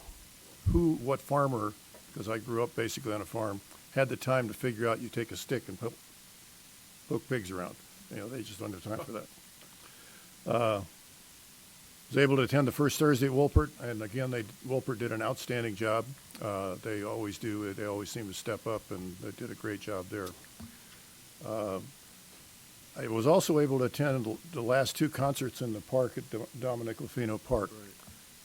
what farmer, because I grew up basically on a farm, had the time to figure out you take a stick and poke pigs around. You know, they just don't have time for that. Was able to attend the first Thursday at Wolpert, and again, Wolpert did an outstanding job. They always do. They always seem to step up, and they did a great job there. I was also able to attend the last two concerts in the park at Dominic Lofino Park.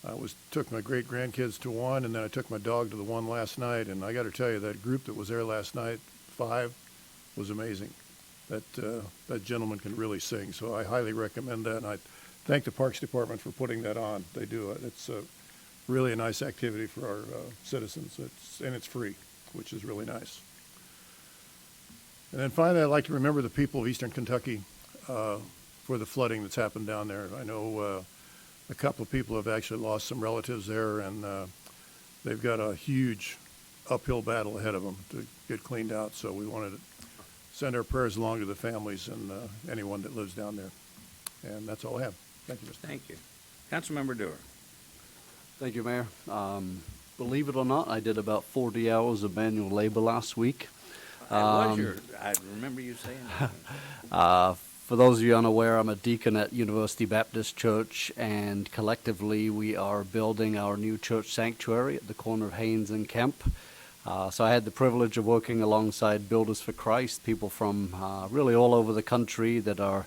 I took my great grandkids to one, and then I took my dog to the one last night. And I got to tell you, that group that was there last night, 5, was amazing. That gentleman can really sing, so I highly recommend that. And I thank the Parks Department for putting that on. They do it. It's really a nice activity for our citizens, and it's free, which is really nice. And then finally, I'd like to remember the people of Eastern Kentucky for the flooding that's happened down there. I know a couple of people have actually lost some relatives there, and they've got a huge uphill battle ahead of them to get cleaned out. So we wanted to send our prayers along to the families and anyone that lives down there. And that's all I have. Thank you, Mr. Thank you. Councilmember Dewar. Thank you, Mayor. Believe it or not, I did about 40 hours of manual labor last week. I remember you saying that. For those of you unaware, I'm a deacon at University Baptist Church, and collectively we are building our new church sanctuary at the corner of Haynes and Kemp. So I had the privilege of working alongside Builders for Christ, people from really all over the country that are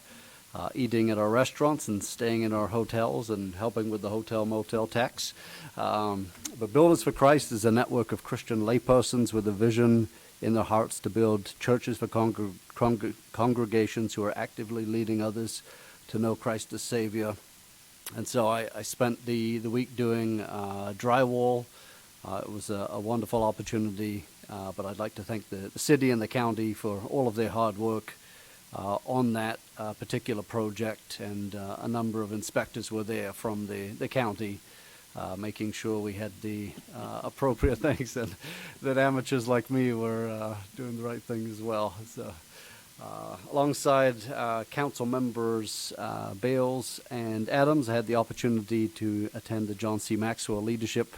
eating at our restaurants and staying in our hotels and helping with the hotel-motel tax. But Builders for Christ is a network of Christian laypersons with a vision in their hearts to build churches for congregations who are actively leading others to know Christ as Savior. And so I spent the week doing drywall. It was a wonderful opportunity, but I'd like to thank the city and the county for all of their hard work on that particular project, and a number of inspectors were there from the county, making sure we had the appropriate things, and that amateurs like me were doing the right thing as well. So, alongside council members Bales and Adams, I had the opportunity to attend the John C. Maxwell Leadership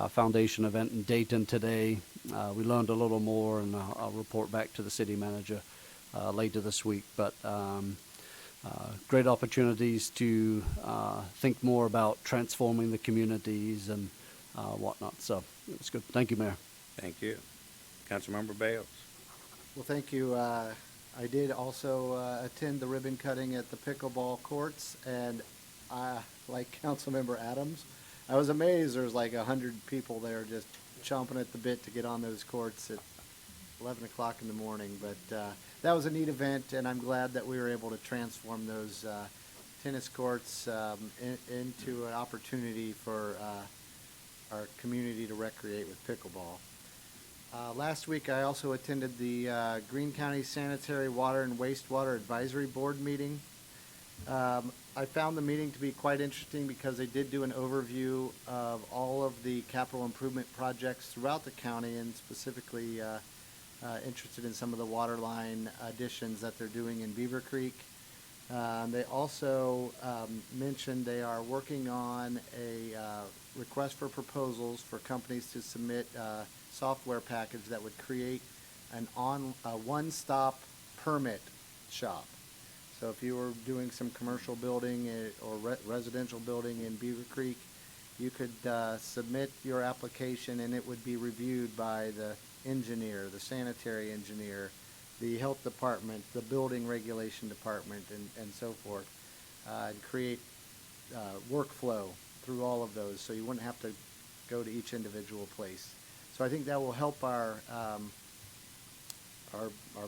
Foundation event in Dayton today. We learned a little more, and I'll report back to the city manager later this week. But great opportunities to think more about transforming the communities and whatnot. So it was good. Thank you, Mayor. Thank you. Councilmember Bales. Well, thank you. I did also attend the ribbon cutting at the pickleball courts, and like Councilmember Adams, I was amazed there was like 100 people there just chomping at the bit to get on those courts at 11 o'clock in the morning. But that was a neat event, and I'm glad that we were able to transform those tennis courts into an opportunity for our community to recreate with pickleball. Last week, I also attended the Greene County Sanitary Water and Wastewater Advisory Board meeting. I found the meeting to be quite interesting because they did do an overview of all of the capital improvement projects throughout the county, and specifically interested in some of the water line additions that they're doing in Beavercreek. They also mentioned they are working on a request for proposals for companies to submit software package that would create a one-stop permit shop. So if you were doing some commercial building or residential building in Beavercreek, you could submit your application and it would be reviewed by the engineer, the sanitary engineer, the health department, the building regulation department, and so forth, and create workflow through all of those, so you wouldn't have to go to each individual place. So I think that will help our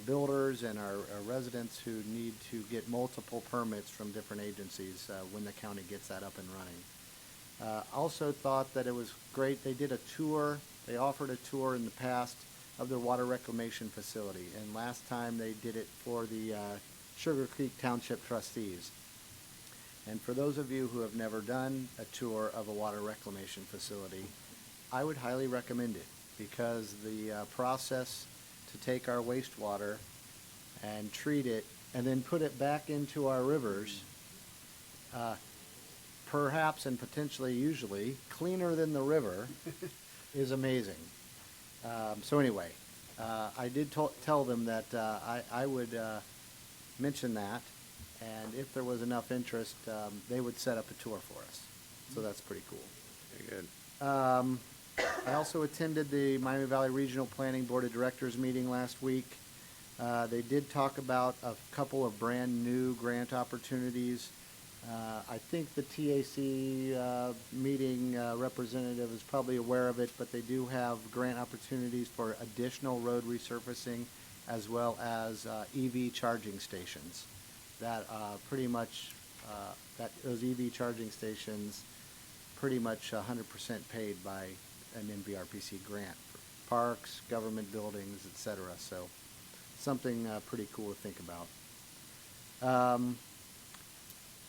builders and our residents who need to get multiple permits from different agencies when the county gets that up and running. Also thought that it was great. They did a tour. They offered a tour in the past of their water reclamation facility, and last time they did it for the Sugar Creek Township trustees. And for those of you who have never done a tour of a water reclamation facility, I would highly recommend it, because the process to take our wastewater and treat it and then put it back into our rivers, perhaps and potentially usually cleaner than the river, is amazing. So anyway, I did tell them that I would mention that, and if there was enough interest, they would set up a tour for us. So that's pretty cool. Very good. I also attended the Miami Valley Regional Planning Board of Directors meeting last week. They did talk about a couple of brand-new grant opportunities. I think the TAC meeting representative is probably aware of it, but they do have grant opportunities for additional road resurfacing, as well as EV charging stations. That pretty much, those EV charging stations pretty much 100% paid by an NVRPC grant for parks, government buildings, etc. So something pretty cool to think about.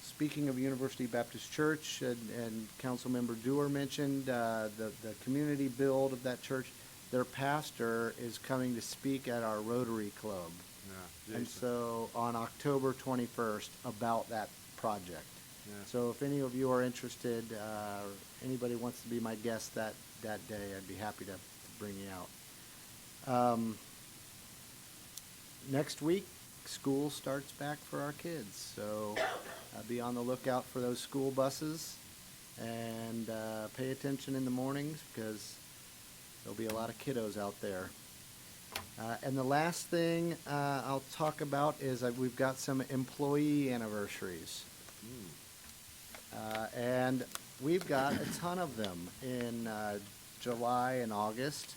Speaking of University Baptist Church, and Councilmember Dewar mentioned the community build of that church, their pastor is coming to speak at our Rotary Club. Yeah, And so on October 21st about that project. Yeah. So if any of you are interested, or anybody wants to be my guest that day, I'd be happy to bring you out. Next week, school starts back for our kids, so be on the lookout for those school buses, and pay attention in the mornings, because there'll be a lot of kiddos out there. And the last thing I'll talk about is we've got some employee anniversaries. And we've got a ton of them in July and August.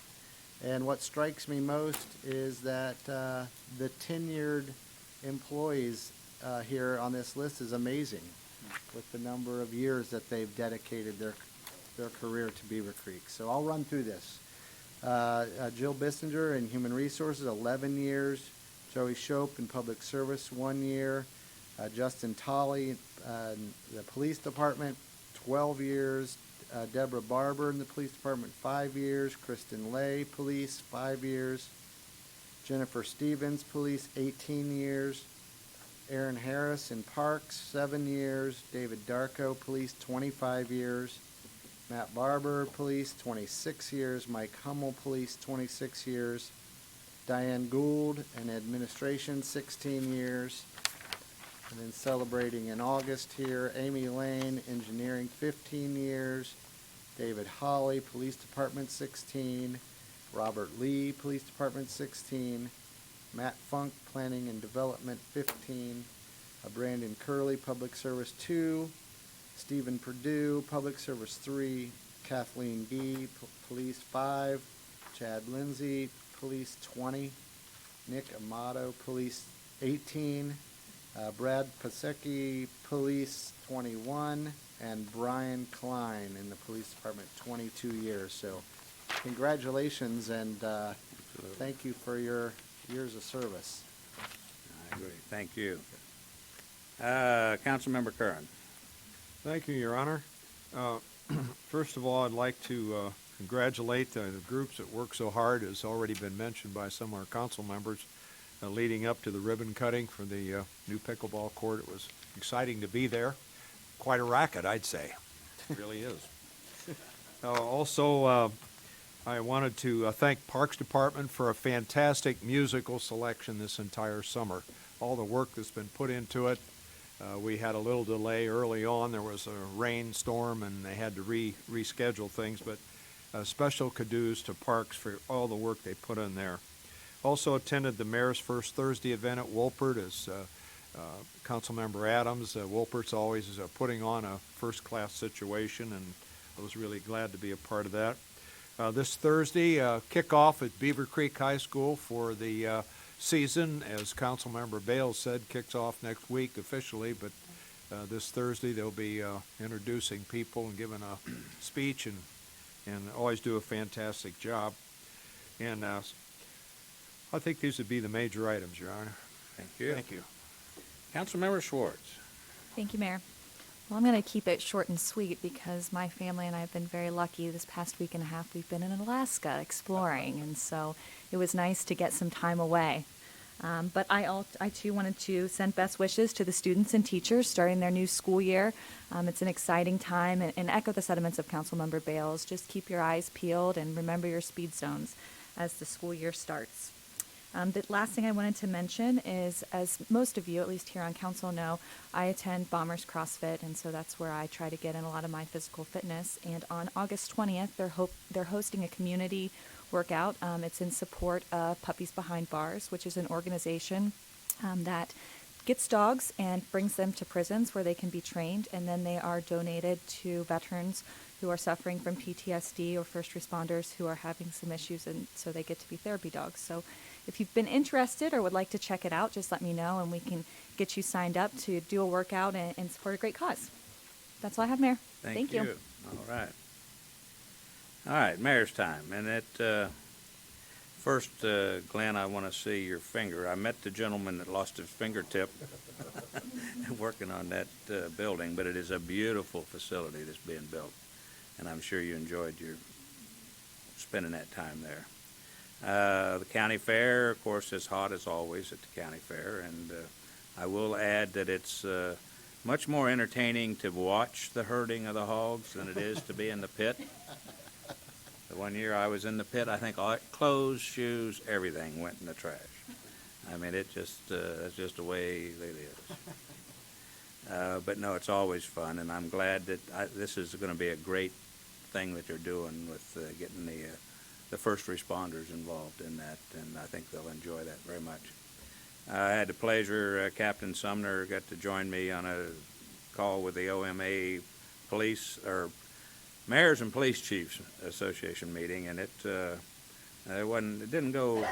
And what strikes me most is that the tenured employees here on this list is amazing, with the number of years that they've dedicated their career to Beavercreek. So I'll run through this. Jill Bissinger in Human Resources, 11 years. Joey Shope in Public Service, 1 year. Justin Tolley in the Police Department, 12 years. Deborah Barber in the Police Department, 5 years. Kristen Lay, Police, 5 years. Jennifer Stevens, Police, 18 years. Aaron Harris in Parks, 7 years. David Darko, Police, 25 years. Matt Barber, Police, 26 years. Mike Hummel, Police, 26 years. Diane Gould in Administration, 16 years. And then celebrating in August here, Amy Lane, Engineering, 15 years. David Holly, Police Department, 16. Robert Lee, Police Department, 16. Matt Funk, Planning and Development, 15. Brandon Curley, Public Service, 2. Stephen Perdue, Public Service, 3. Kathleen Gee, Police, 5. Chad Lindsay, Police, 20. Nick Amato, Police, 18. Brad Pasecki, Police, 21. And Brian Klein in the Police Department, 22 years. So congratulations, and thank you for your years of service. I agree. Thank you. Councilmember Curran. Thank you, Your Honor. First of all, I'd like to congratulate the groups that work so hard, as already been mentioned by some of our council members, leading up to the ribbon cutting for the new pickleball court. It was exciting to be there. Quite a racket, I'd say. It really is. Also, I wanted to thank Parks Department for a fantastic musical selection this entire summer. All the work that's been put into it. We had a little delay early on. There was a rainstorm and they had to reschedule things, but special kudos to Parks for all the work they put in there. Also attended the Mayor's First Thursday event at Wolpert as Councilmember Adams. Wolpert's always putting on a first-class situation, and I was really glad to be a part of that. This Thursday, kickoff at Beavercreek High School for the season. As Councilmember Bales said, kicks off next week officially, but this Thursday they'll be introducing people and giving a speech and always do a fantastic job. And I think these would be the major items, Your Honor. Thank you. Thank you. Councilmember Schwartz. Thank you, Mayor. Well, I'm going to keep it short and sweet because my family and I have been very lucky. This past week and a half, we've been in Alaska exploring, and so it was nice to get some time away. But I too wanted to send best wishes to the students and teachers starting their new school year. It's an exciting time, and echo the sentiments of Councilmember Bales. Just keep your eyes peeled and remember your speed zones as the school year starts. The last thing I wanted to mention is, as most of you, at least here on council, know, I attend Bombers CrossFit, and so that's where I try to get in a lot of my physical fitness. And on August 20th, they're hosting a community workout. It's in support of Puppies Behind Bars, which is an organization that gets dogs and brings them to prisons where they can be trained, and then they are donated to veterans who are suffering from PTSD or first responders who are having some issues, and so they get to be therapy dogs. So if you've been interested or would like to check it out, just let me know and we can get you signed up to do a workout and support a great cause. That's all I have, Mayor. Thank you. All right. All right, Mayor's time. And first, Glenn, I want to see your finger. I met the gentleman that lost his fingertip working on that building, but it is a beautiful facility that's being built, and I'm sure you enjoyed your spending that time there. The county fair, of course, is hot as always at the county fair, and I will add that it's much more entertaining to watch the herding of the hogs than it is to be in the pit. The one year I was in the pit, I think all clothes, shoes, everything went in the trash. I mean, that's just the way it is. But no, it's always fun, and I'm glad that this is going to be a great thing that you're doing with getting the first responders involved in that, and I think they'll enjoy that very much. I had the pleasure, Captain Sumner got to join me on a call with the OMA police, or Mayors and Police Chiefs Association meeting, and it didn't go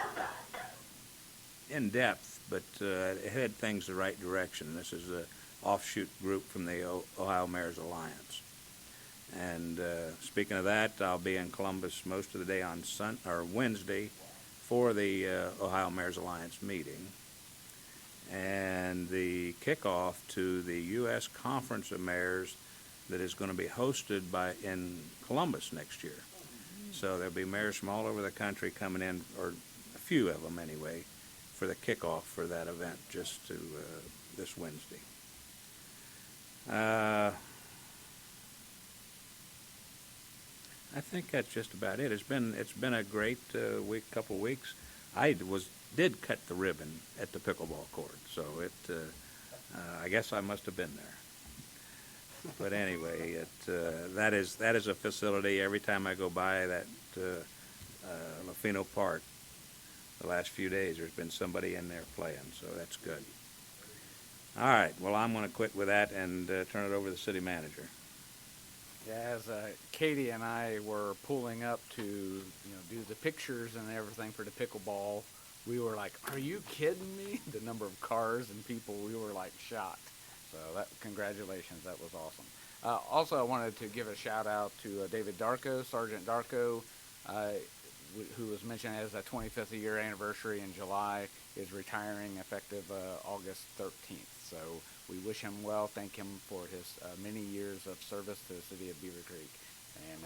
in depth, but it had things the right direction. This is an offshoot group from the Ohio Mayors Alliance. And speaking of that, I'll be in Columbus most of the day on Wednesday for the Ohio Mayors Alliance meeting. And the kickoff to the U.S. Conference of Mayors that is going to be hosted in Columbus next year. So there'll be mayors from all over the country coming in, or a few of them anyway, for the kickoff for that event just to this Wednesday. I think that's just about it. It's been a great couple weeks. I did cut the ribbon at the pickleball court, so I guess I must have been there. But anyway, that is a facility. Every time I go by that Lafino Park, the last few days, there's been somebody in there playing, so that's good. All right. Well, I'm going to quit with that and turn it over to the city manager. Yeah, as Katie and I were pulling up to do the pictures and everything for the pickleball, we were like, "Are you kidding me?" The number of cars and people, we were like shocked. So congratulations, that was awesome. Also, I wanted to give a shout out to David Darko, Sergeant Darko, who was mentioned as a 25th year anniversary in July, is retiring effective August 13th. So we wish him well, thank him for his many years of service to the city of Beavercreek, and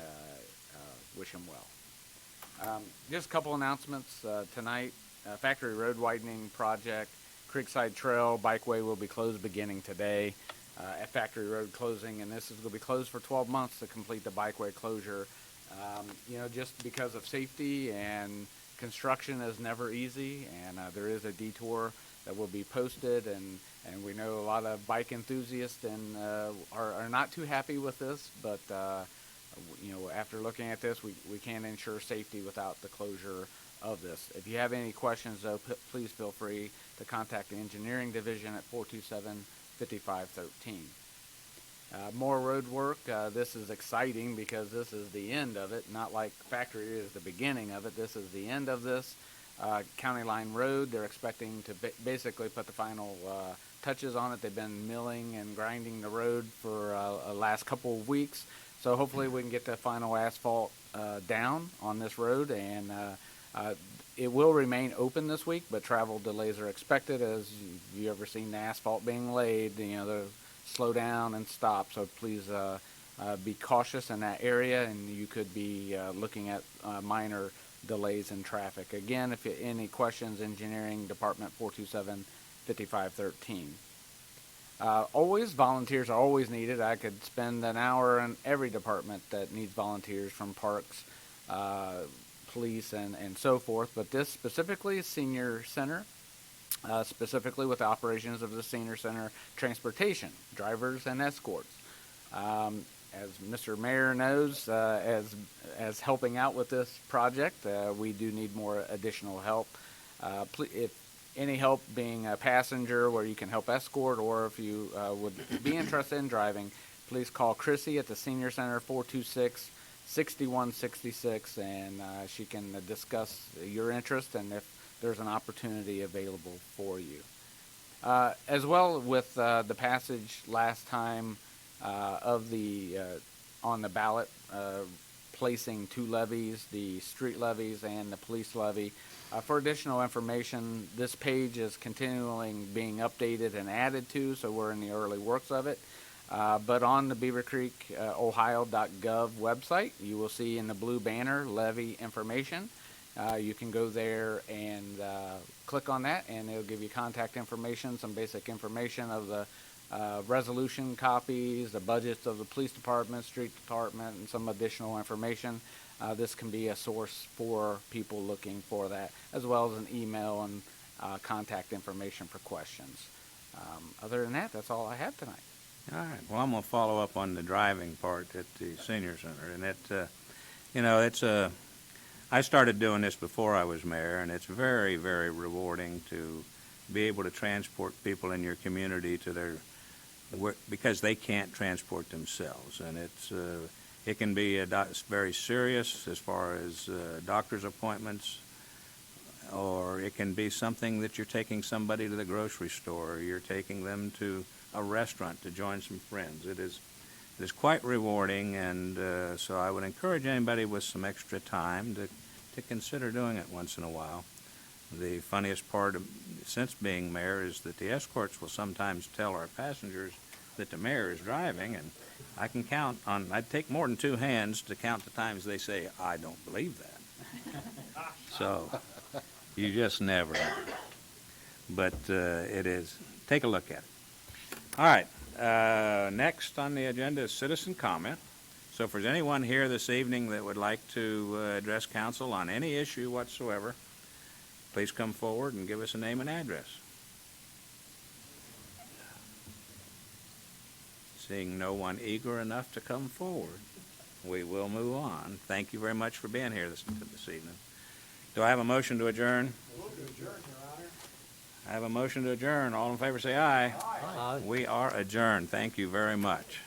wish him well. Just a couple announcements tonight. Factory Road Widening Project, Creekside Trail Bikeway will be closed beginning today at Factory Road closing, and this is going to be closed for 12 months to complete the bikeway closure. Just because of safety, and construction is never easy, and there is a detour that will be posted, and we know a lot of bike enthusiasts and are not too happy with this, but after looking at this, we can't ensure safety without the closure of this. If you have any questions, though, please feel free to contact the engineering division at 427-5513. More road work. This is exciting because this is the end of it. Not like Factory is the beginning of it. This is the end of this. County Line Road, they're expecting to basically put the final touches on it. They've been milling and grinding the road for the last couple of weeks. So hopefully we can get the final asphalt down on this road, and it will remain open this week, but travel delays are expected. As you ever seen the asphalt being laid, the slow down and stop. So please be cautious in that area, and you could be looking at minor delays in traffic. Again, if you any questions, engineering department 427-5513. Always volunteers are always needed. I could spend an hour in every department that needs volunteers, from parks, police, and so forth. But this specifically is senior center, specifically with the operations of the senior center transportation, drivers and escorts. As Mr. Mayor knows, as helping out with this project, we do need more additional help. If any help being a passenger where you can help escort, or if you would be interested in driving, please call Chrissy at the Senior Center 426-6166, and she can discuss your interest and if there's an opportunity available for you. As well, with the passage last time of the on the ballot, placing two levies, the street levies and the police levy. For additional information, this page is continually being updated and added to, so we're in the early works of it. But on the Beavercreek, Ohio.gov website, you will see in the blue banner levy information. You can go there and click on that, and it'll give you contact information, some basic information of the resolution copies, the budgets of the police department, street department, and some additional information. This can be a source for people looking for that, as well as an email and contact information for questions. Other than that, that's all I have tonight. All right. Well, I'm going to follow up on the driving part at the senior center, and I started doing this before I was mayor, and it's very, very rewarding to be able to transport people in your community to their work, because they can't transport themselves, and it can be very serious as far as doctor's appointments, or it can be something that you're taking somebody to the grocery store, or you're taking them to a restaurant to join some friends. It is quite rewarding, and so I would encourage anybody with some extra time to consider doing it once in a while. The funniest part since being mayor is that the escorts will sometimes tell our passengers that the mayor is driving, and I can count on, I'd take more than two hands to count the times they say, "I don't believe that." So you just never know. But it is. Take a look at it. All right. Next on the agenda is citizen comment. So if there's anyone here this evening that would like to address council on any issue whatsoever, please come forward and give us a name and address. Seeing no one eager enough to come forward, we will move on. Thank you very much for being here this evening. Do I have a motion to adjourn? Move to adjourn, Your Honor. I have a motion to adjourn. All in favor say aye. Aye. We are adjourned. Thank you very much.